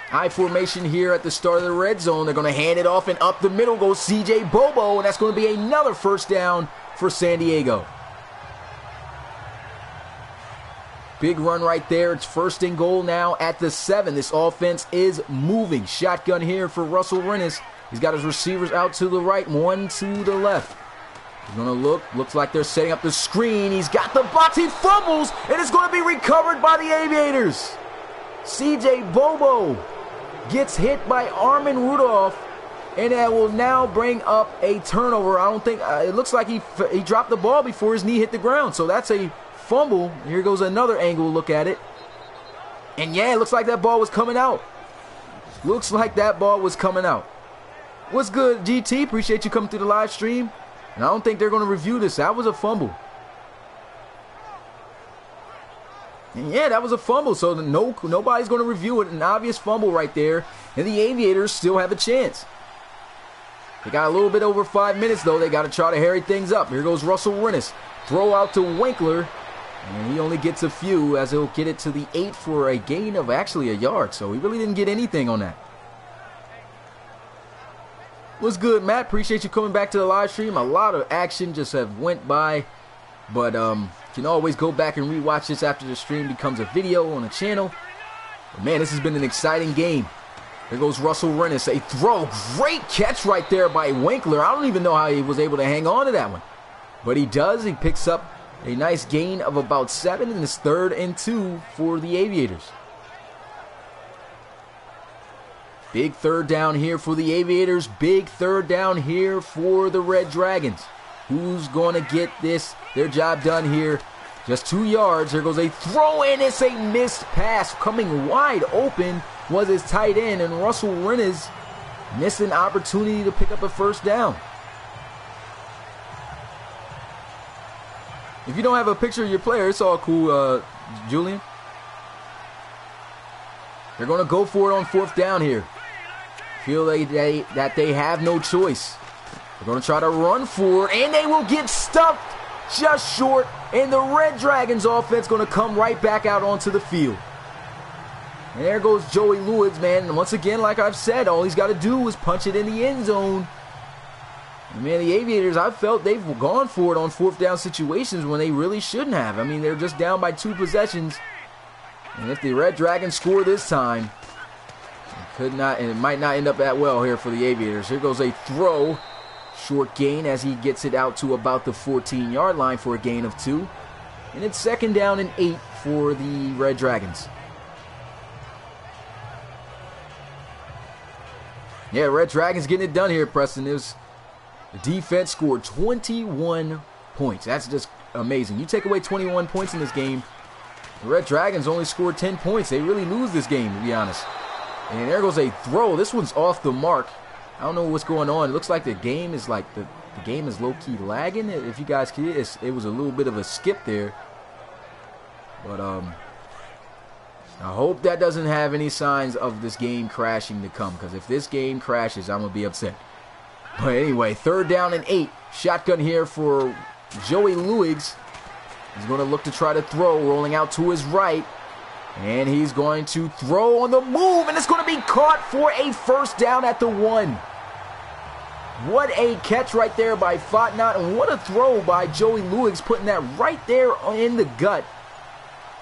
High formation here at the start of the red zone. They're going to hand it off, and up the middle goes CJ Bobo, and that's going to be another 1st down for San Diego. Big run right there. It's 1st and goal now at the 7. This offense is moving. Shotgun here for Russell Rennis. He's got his receivers out to the right, one to the left. He's going to looks like they're setting up the screen. He's got the box. He fumbles, and it's going to be recovered by the Aviators. CJ Bobo gets hit by Armin Rudolph, and that will now bring up a turnover. I don't think, it looks like he dropped the ball before his knee hit the ground. So that's a fumble. Here goes another angle look at it. And yeah, it looks like that ball was coming out. Looks like that ball was coming out. What's good, GT? Appreciate you coming through the live stream. And I don't think they're going to review this. That was a fumble. And yeah, that was a fumble. So nobody's going to review it. An obvious fumble right there. And the Aviators still have a chance. They got a little bit over 5 minutes, though. They got to try to hurry things up. Here goes Russell Rennis. Throw out to Winkler. And he only gets a few, as he'll get it to the 8 for a gain of actually a yard. So he really didn't get anything on that. What's good, Matt? Appreciate you coming back to the live stream. A lot of action just have went by. But you can always go back and rewatch this after the stream becomes a video on the channel. But man, this has been an exciting game. There goes Russell Rennis. A throw. Great catch right there by Winkler. I don't even know how he was able to hang on to that one. But he does. He picks up a nice gain of about 7, and it's 3rd and 2 for the Aviators. Big 3rd down here for the Aviators. Big 3rd down here for the Red Dragons. Who's going to get their job done here? Just 2 yards. There goes a throw, and it's a missed pass. Coming wide open was his tight end, and Russell Rennis missed an opportunity to pick up a 1st down. If you don't have a picture of your player, it's all cool, Julian. They're going to go for it on 4th down here. Feel that they have no choice. They're going to try to run for it, and they will get stuffed just short, and the Red Dragons offense going to come right back out onto the field. And there goes Joey Lewis, man. And once again, like I've said, all he's got to do is punch it in the end zone. And man, the Aviators, I felt they've gone for it on 4th down situations when they really shouldn't have. I mean, they're just down by 2 possessions. And if the Red Dragons score this time, it might not end up that well here for the Aviators. Here goes a throw. Short gain as he gets it out to about the 14-yard line for a gain of 2. And it's 2nd down and 8 for the Red Dragons. Yeah, Red Dragons getting it done here, Preston. The defense scored 21 points. That's just amazing. You take away 21 points in this game, the Red Dragons only scored 10 points. They really lose this game, to be honest. And there goes a throw. This one's off the mark. I don't know what's going on. It looks like the game is low-key lagging. If you guys can, it was a little bit of a skip there. But I hope that doesn't have any signs of this game crashing to come, because if this game crashes, I'm going to be upset. But anyway, 3rd down and 8. Shotgun here for Joey Luigs. He's going to look to try to throw, rolling out to his right. And he's going to throw on the move, and it's going to be caught for a 1st down at the 1. What a catch right there by Fatnot, and what a throw by Joey Luigs, putting that right there in the gut,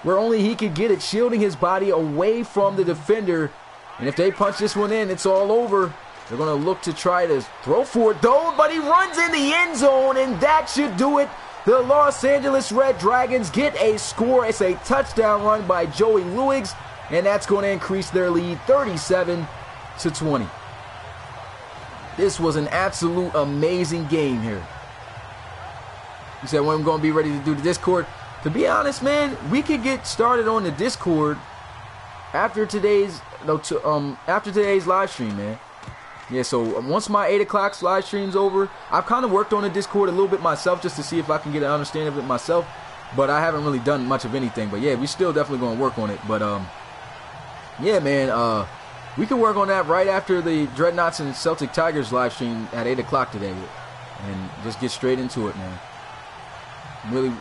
where only he could get it, shielding his body away from the defender. And if they punch this one in, it's all over. They're going to look to try to throw for it, though, but he runs in the end zone, and that should do it. The Los Angeles Red Dragons get a score. It's a touchdown run by Joey Luigs, and that's going to increase their lead 37-20. This was an absolute amazing game here. You said, when I'm going to be ready to do the Discord? To be honest, man, we could get started on the Discord after today's live stream, man. Yeah, so once my 8 o'clock live stream's over, I've kind of worked on the Discord a little bit myself just to see if I can get an understanding of it myself. But I haven't really done much of anything. But yeah, we still definitely going to work on it. But yeah, man, we can work on that right after the Dreadnoughts and Celtic Tigers live stream at 8 o'clock today, and just get straight into it, man.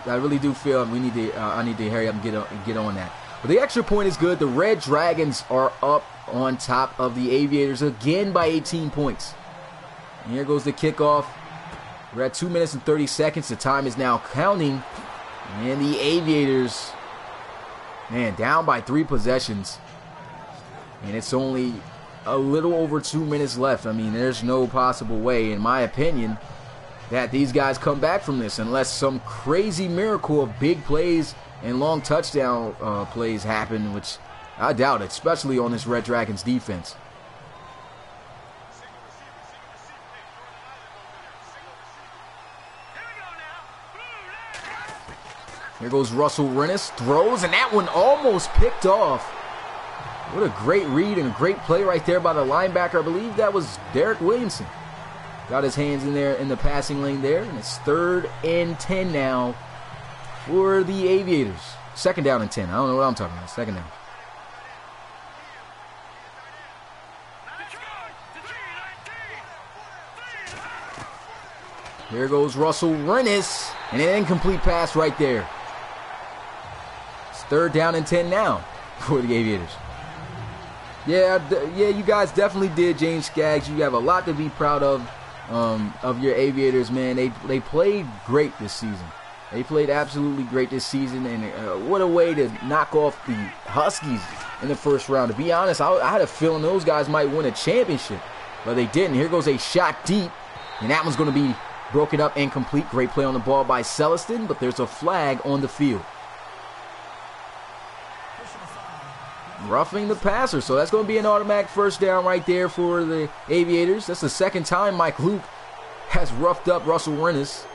I really do feel I need to hurry up and get on that. But the extra point is good. The Red Dragons are up on top of the Aviators again by 18 points. And here goes the kickoff. We're at 2 minutes and 30 seconds. The time is now counting. And the Aviators, man, down by 3 possessions. And it's only a little over 2 minutes left. I mean, there's no possible way, in my opinion, that these guys come back from this unless some crazy miracle of big plays and long touchdown plays happen, which I doubt it, especially on this Red Dragons defense. Here goes Russell Rennis, throws, and that one almost picked off. What a great read and a great play right there by the linebacker. I believe that was Derek Williamson. Got his hands in there in the passing lane there, and it's 3rd and 10 now for the Aviators. 2nd down and 10. I don't know what I'm talking about. 2nd down. Here goes Russell Rennis, and an incomplete pass right there. It's 3rd down and 10 now for the Aviators. Yeah, you guys definitely did, James Skaggs. You have a lot to be proud of your Aviators, man. They played great this season. They played absolutely great this season, and what a way to knock off the Huskies in the 1st round. To be honest, I had a feeling those guys might win a championship, but they didn't. Here goes a shot deep, and that one's going to be broken up and complete. Great play on the ball by Celestin, but there's a flag on the field. Roughing the passer, so that's going to be an automatic 1st down right there for the Aviators. That's the 2nd time Mike Luke has roughed up Russell Rennis.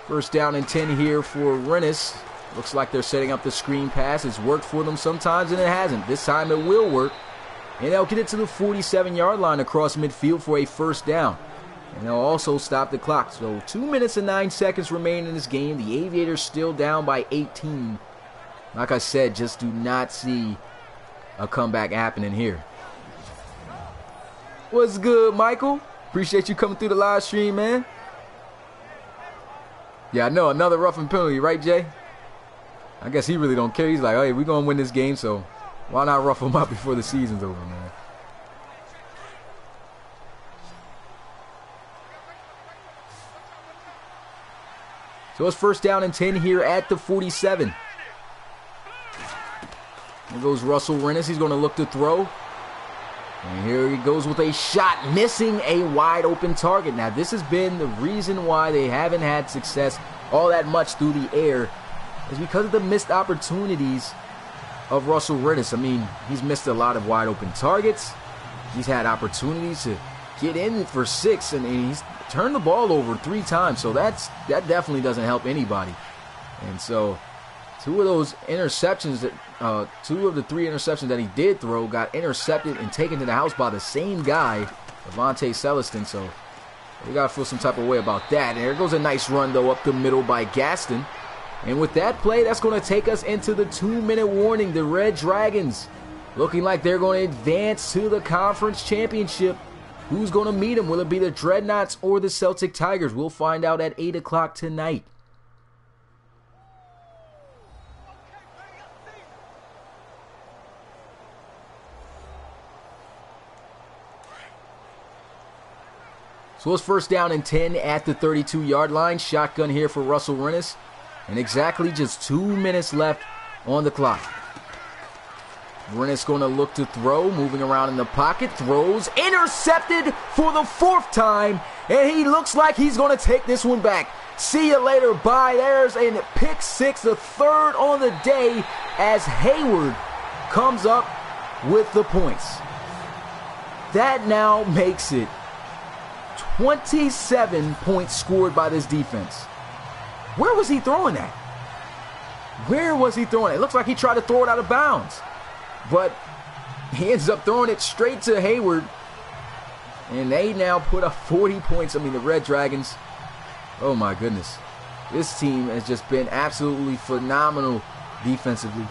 First down and 10 here for Rennis. Looks like they're setting up the screen pass. It's worked for them sometimes and it hasn't. This time it will work. And they'll get it to the 47-yard line across midfield for a 1st down. And they'll also stop the clock. So 2 minutes and 9 seconds remain in this game. The Aviators still down by 18. Like I said, just do not see a comeback happening here. What's good, Michael? Appreciate you coming through the live stream, man. Yeah, I know, another roughing penalty, right, Jay? I guess he really don't care. He's like, hey, we're going to win this game, so why not rough him up before the season's over, man? So it's 1st down and 10 here at the 47. Here goes Russell Rennis. He's going to look to throw. And here he goes with a shot, missing a wide open target. Now, this has been the reason why they haven't had success all that much through the air, is because of the missed opportunities of Russell Rennis. I mean, he's missed a lot of wide open targets. He's had opportunities to get in for 6, and he's turned the ball over 3 times. So that definitely doesn't help anybody. And so Two of those interceptions, two of the three interceptions that he did throw got intercepted and taken to the house by the same guy, Devontae Celestin. So we got to feel some type of way about that. And there goes a nice run, though, up the middle by Gaston. And with that play, that's going to take us into the 2-minute warning. The Red Dragons looking like they're going to advance to the conference championship. Who's going to meet them? Will it be the Dreadnoughts or the Celtic Tigers? We'll find out at 8 o'clock tonight. So it's first down and 10 at the 32-yard line. Shotgun here for Russell Rennis. And exactly just 2 minutes left on the clock. Rennis going to look to throw, moving around in the pocket, throws, intercepted for the 4th time, and he looks like he's going to take this one back. See you later, bye. There's a pick 6, the 3rd on the day, as Hayward comes up with the points. That now makes it 27 points scored by this defense. Where was he throwing that? Where was he throwing it? It looks like he tried to throw it out of bounds. But he ends up throwing it straight to Hayward. And they now put up 40 points. I mean, the Red Dragons, oh my goodness. This team has just been absolutely phenomenal defensively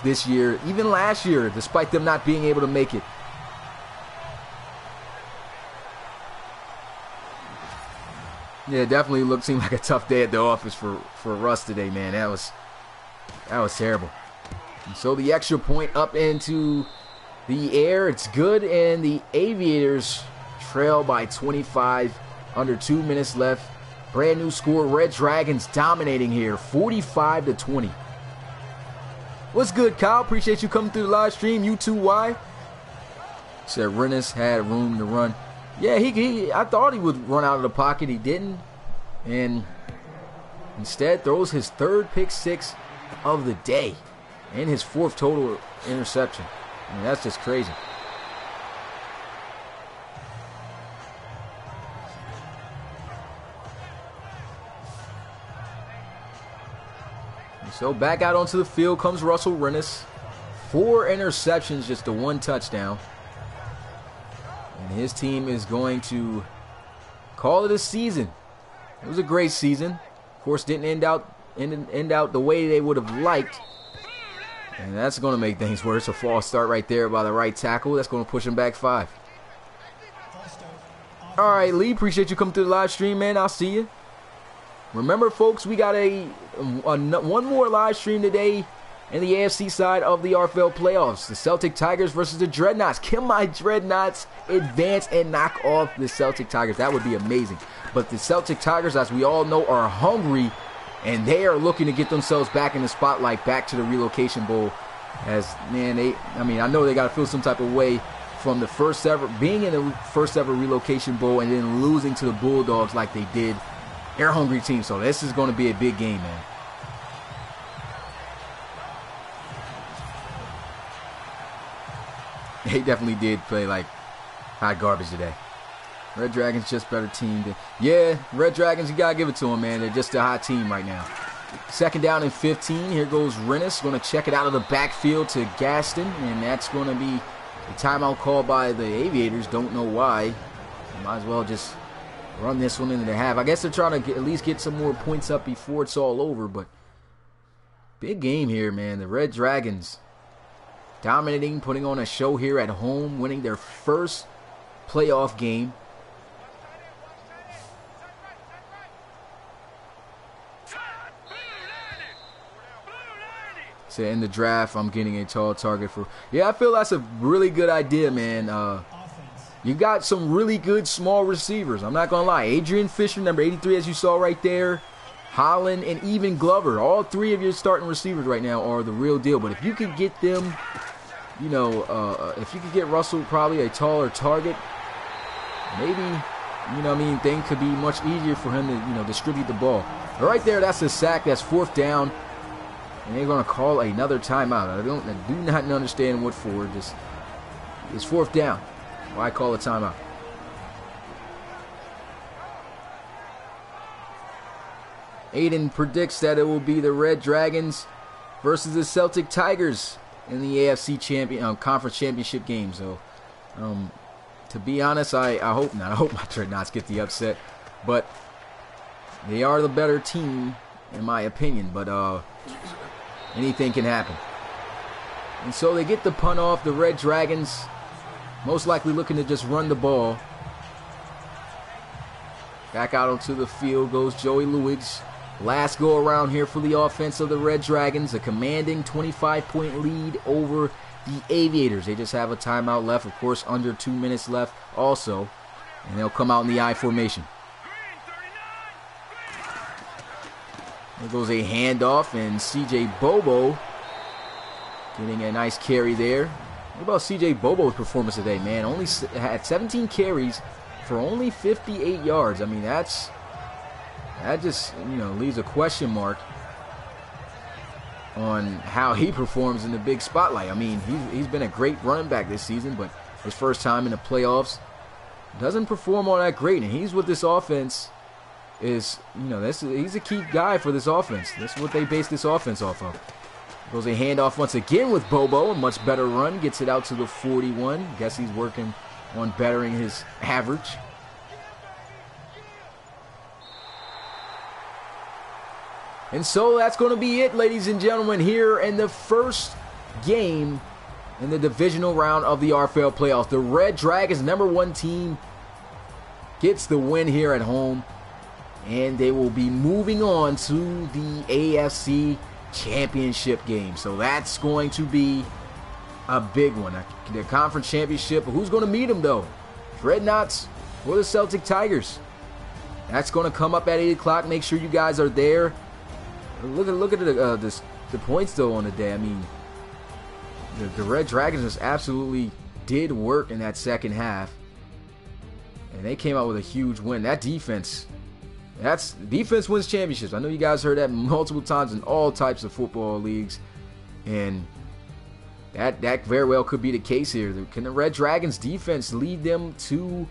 this year. Even last year, despite them not being able to make it. Yeah, it definitely seemed like a tough day at the office for Russ today, man. That was terrible. And so the extra point up into the air. It's good, and the Aviators trail by 25. Under 2 minutes left. Brand new score. Red Dragons dominating here, 45-20. What's good, Kyle? Appreciate you coming through the live stream. You too, why? Said Rennis had room to run. Yeah, I thought he would run out of the pocket. He didn't. And instead throws his 3rd pick 6 of the day. And his 4th total interception. I mean, that's just crazy. And so back out onto the field comes Russell Rennis. 4 interceptions, just the 1 touchdown. And his team is going to call it a season. It was a great season. Of course, didn't end out the way they would have liked. And that's going to make things worse. A false start right there by the right tackle. That's going to push him back 5. All right, Lee, appreciate you coming through the live stream, man. I'll see you. Remember, folks, we got one more live stream today in the AFC side of the RFL playoffs. The Celtic Tigers versus the Dreadnoughts. Can my Dreadnoughts advance and knock off the Celtic Tigers? That would be amazing. But the Celtic Tigers, as we all know, are hungry, and they are looking to get themselves back in the spotlight, back to the Relocation Bowl. As, man, I know they got to feel some type of way from being in the first ever Relocation Bowl and then losing to the Bulldogs like they did. They're a hungry team, so this is going to be a big game, man. They definitely did play like hot garbage today. Red Dragons just better team. Yeah, Red Dragons, you got to give it to them, man. They're just a hot team right now. 2nd down and 15. Here goes Rennis. Going to check it out of the backfield to Gaston. And that's going to be a timeout call by the Aviators. Don't know why. Might as well just run this one into the half. I guess they're trying to at least get some more points up before it's all over. But big game here, man. The Red Dragons dominating, putting on a show here at home, winning their first playoff game. So in the draft, I'm getting a tall target for... Yeah, I feel that's a really good idea, man. You got some really good small receivers. I'm not going to lie. Adrian Fisher, number 83, as you saw right there. Holland and even Glover. All 3 of your starting receivers right now are the real deal. But if you could get them, if you could get Russell probably a taller target, maybe, things could be much easier for him to, distribute the ball. But right there, that's a sack. That's 4th down. And they're going to call another timeout. I do not understand what for. Just it's 4th down. Why call a timeout? Aiden predicts that it will be the Red Dragons versus the Celtic Tigers in the AFC conference championship game. So, to be honest, I hope not. I hope my Dreadnoughts get the upset, but they are the better team in my opinion. But anything can happen. And so they get the punt off. The Red Dragons most likely looking to just run the ball. Back out onto the field goes Joey Lewis. Last go around here for the offense of the Red Dragons. A commanding 25-point lead over the Aviators. They just have a timeout left. Of course, under 2 minutes left also. And they'll come out in the I formation. There goes a handoff, and CJ Bobo getting a nice carry there. What about CJ Bobo's performance today, man? Only had 17 carries for only 58 yards. I mean, that just, leaves a question mark on how he performs in the big spotlight. I mean, he's been a great running back this season, but his first time in the playoffs doesn't perform all that great. And he's with this offense is, he's a key guy for this offense. That's what they base this offense off of. Goes a handoff once again with Bobo. A much better run. Gets it out to the 41. Guess he's working on bettering his average. And so that's going to be it, ladies and gentlemen, here in the first game in the divisional round of the RFL playoffs. The Red Dragons, #1 team, gets the win here at home. And they will be moving on to the AFC championship game. So that's going to be a big one. The conference championship. Who's going to meet them, though? Dreadnoughts or the Celtic Tigers? That's going to come up at 8 o'clock. Make sure you guys are there. Look at the points, though, on the day. I mean, the Red Dragons just absolutely did work in that second half. And they came out with a huge win. That defense wins championships. I know you guys heard that multiple times in all types of football leagues, and that very well could be the case here. Can the Red Dragons defense lead them to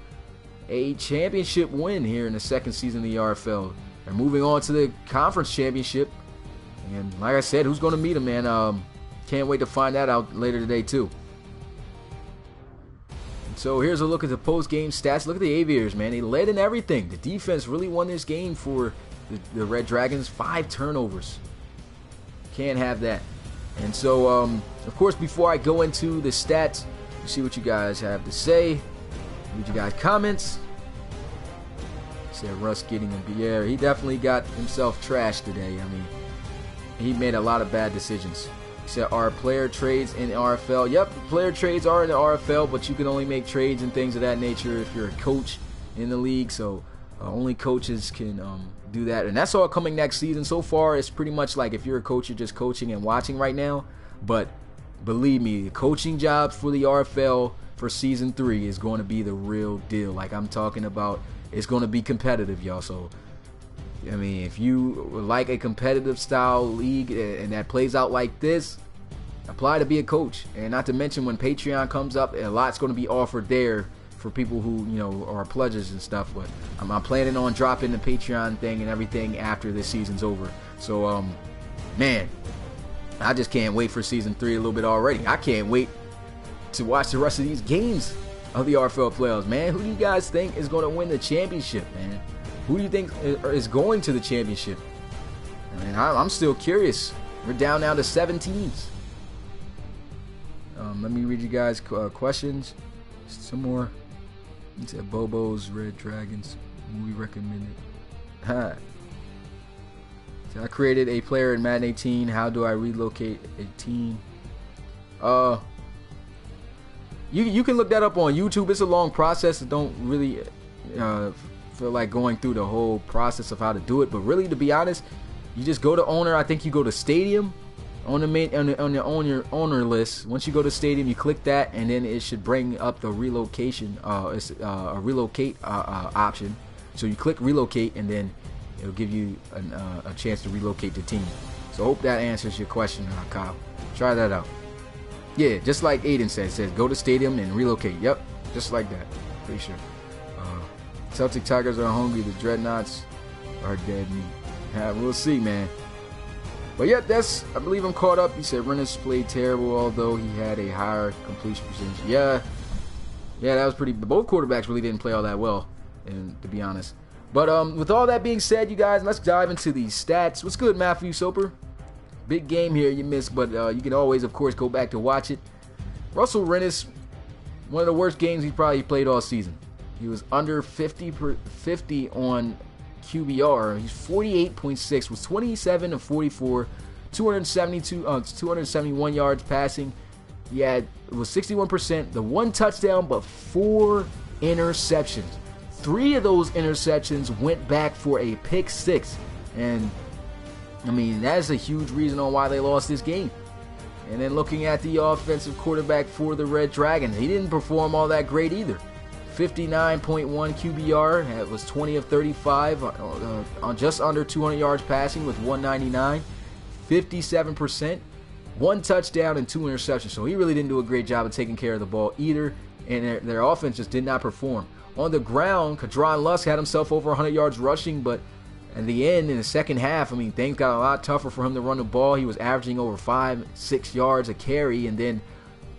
a championship win here in the second season of the RFL? They're moving on to the conference championship, and like I said, who's going to meet them, man? Can't wait to find that out later today too. So here's a look at the post-game stats. Look at the Aviators, man. They led in everything. The defense really won this game for the Red Dragons. 5 turnovers. Can't have that. And so, of course, before I go into the stats, see what you guys have to say. Read you guys' comments. Said Russ getting him. Yeah, he definitely got himself trashed today. I mean, he made a lot of bad decisions. Said, are player trades in the RFL? Yep, player trades are in the RFL, but you can only make trades and things of that nature if you're a coach in the league. So only coaches can do that, and that's all coming next season. So far, it's pretty much like if you're a coach, you're just coaching and watching right now. But believe me, the coaching job for the RFL for season 3 is going to be the real deal. Like I'm talking about, it's going to be competitive, y'all. So I mean, if you like a competitive style league and that plays out like this, apply to be a coach. And not to mention, when Patreon comes up, a lot's going to be offered there for people who, are pledges and stuff. But I'm planning on dropping the Patreon thing and everything after this season's over. So, man, I just can't wait for season 3 a little bit already. I can't wait to watch the rest of these games of the RFL playoffs, man. Who do you guys think is going to win the championship, man? Who do you think is going to the championship? I mean, I'm still curious. We're down now to 7 teams. Let me read you guys questions. Some more. He said Bobo's Red Dragons. Movie recommended. So I created a player in Madden 18. How do I relocate a team? You can look that up on YouTube. It's a long process. Don't really feel like going through the whole process of how to do it, but really, to be honest, you just go to owner. I think you go to stadium on your owner list. Once you go to stadium, you click that, and then it should bring up the relocation. It's a relocate option. So you click relocate, and then it'll give you a chance to relocate the team. So I hope that answers your question, Kyle. Try that out. Yeah, just like Aiden said, it says go to stadium and relocate. Yep, just like that. Pretty sure. Celtic Tigers are hungry. The Dreadnoughts are dead meat. We'll see, man. But yeah, I believe I'm caught up. He said Rennes played terrible, although he had a higher completion percentage. Yeah, that was pretty. Both quarterbacks really didn't play all that well, and to be honest. But with all that being said, you guys, let's dive into these stats. What's good, Matthew Soper? Big game here you missed, but you can always, of course, go back to watch it. Russell Rennes, one of the worst games he probably played all season. He was under 50 on QBR. He's 48.6, was 27 of 44, 271 yards passing. It was 61%, the 1 touchdown, but 4 interceptions. 3 of those interceptions went back for a pick 6. And, I mean, that's a huge reason on why they lost this game. And then looking at the offensive quarterback for the Red Dragons, he didn't perform all that great either. 59.1 QBR, that was 20 of 35, on just under 200 yards passing with 199, 57%, 1 touchdown and 2 interceptions. So he really didn't do a great job of taking care of the ball either, and their offense just did not perform. On the ground, Kadron Lusk had himself over 100 yards rushing, but at the end, in the second half, I mean, things got a lot tougher for him to run the ball. He was averaging over 5-6 yards a carry, and then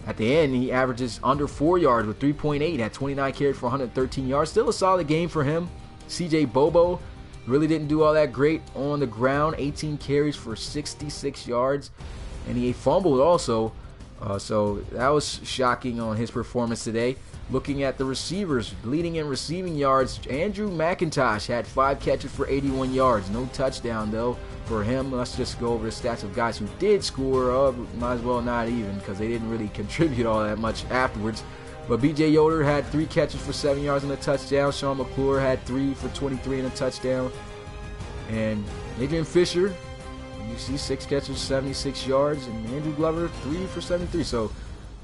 at the end, he averages under 4 yards with 3.8, had 29 carries for 113 yards. Still a solid game for him. CJ Bobo really didn't do all that great on the ground. 18 carries for 66 yards, and he fumbled also. So that was shocking on his performance today. Looking at the receivers, leading in receiving yards, Andrew McIntosh had 5 catches for 81 yards. No touchdown, though, for him. Let's just go over the stats of guys who did score. Might as well not even, because they didn't really contribute all that much afterwards. But B.J. Yoder had 3 catches for 7 yards and a touchdown. Sean McClure had 3 for 23 and a touchdown. And Adrian Fisher, you see 6 catches, 76 yards. And Andrew Glover, 3 for 73. So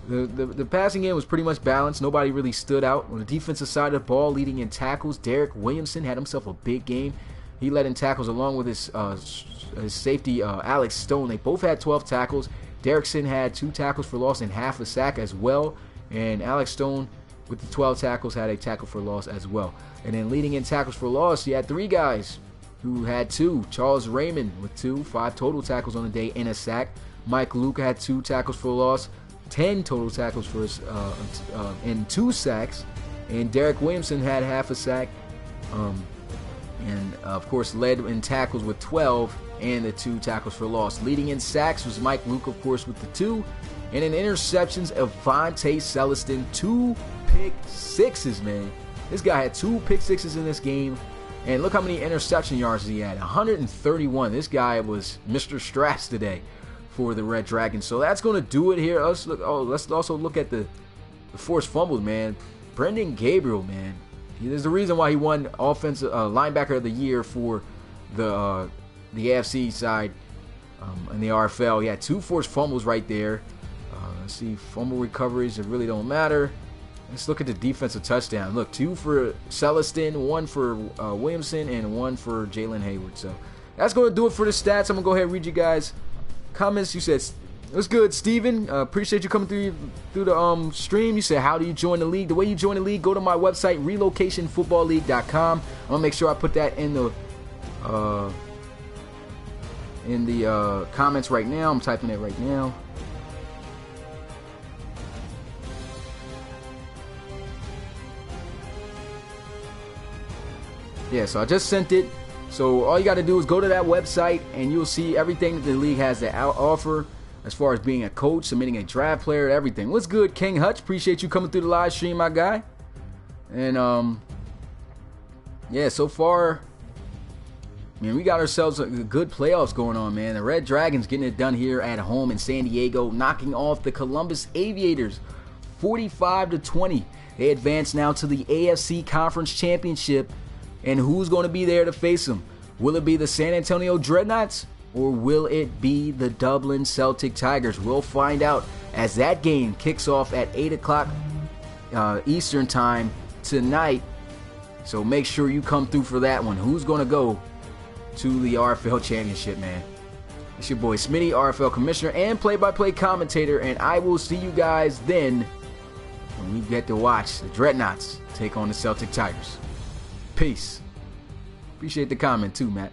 the passing game was pretty much balanced. Nobody really stood out. On the defensive side of the ball, leading in tackles, Derek Williamson had himself a big game. He led in tackles along with his safety, Alex Stone. They both had 12 tackles. Derrickson had 2 tackles for loss and half a sack as well. And Alex Stone, with the 12 tackles, had a tackle for loss as well. And then leading in tackles for loss, you had 3 guys who had 2. Charles Raymond with 2, 5 total tackles on the day and a sack. Mike Luke had 2 tackles for loss, 10 total tackles for his, and 2 sacks. And Derek Williamson had half a sack. And of course led in tackles with 12 and the 2 tackles for loss. Leading in sacks was Mike Luke, of course, with the 2. And in interceptions, Avante Celestin, 2 pick 6s, man. This guy had 2 pick 6s in this game. And look how many interception yards he had, 131. This guy was Mr. Straps today for the Red Dragons. So that's going to do it here. Let's also look at the forced fumbles, man. Brendan Gabriel, man. There's a reason why he won offensive linebacker of the year for the AFC side in the RFL. He had 2 forced fumbles right there. Let's see, fumble recoveries that really don't matter. Let's look at the defensive touchdown. Look, 2 for Celestin, 1 for Williamson, and 1 for Jalen Hayward. So that's going to do it for the stats. I'm going to go ahead and read you guys comments. You said, what's good, Steven? Appreciate you coming through the stream. You said, how do you join the league? The way you join the league, go to my website, relocationfootballleague.com. I'm going to make sure I put that in the comments right now. I'm typing it right now. Yeah, so I just sent it. So all you got to do is go to that website and you'll see everything that the league has to offer as far as being a coach, submitting a draft player, everything. What's good, King Hutch? Appreciate you coming through the live stream, my guy. And yeah, so far, man, we got ourselves a good playoffs going on, man. The Red Dragons getting it done here at home in San Diego, knocking off the Columbus Aviators 45-20. They advance now to the AFC Conference Championship. And who's going to be there to face them? Will it be the San Antonio Dreadnoughts or will it be the Dublin Celtic Tigers? We'll find out as that game kicks off at 8 o'clock Eastern time tonight. So make sure you come through for that one. Who's going to go to the RFL Championship, man? It's your boy Smitty, RFL Commissioner and play-by-play commentator, and I will see you guys then when we get to watch the Dreadnoughts take on the Celtic Tigers. Peace. Appreciate the comment too, Matt.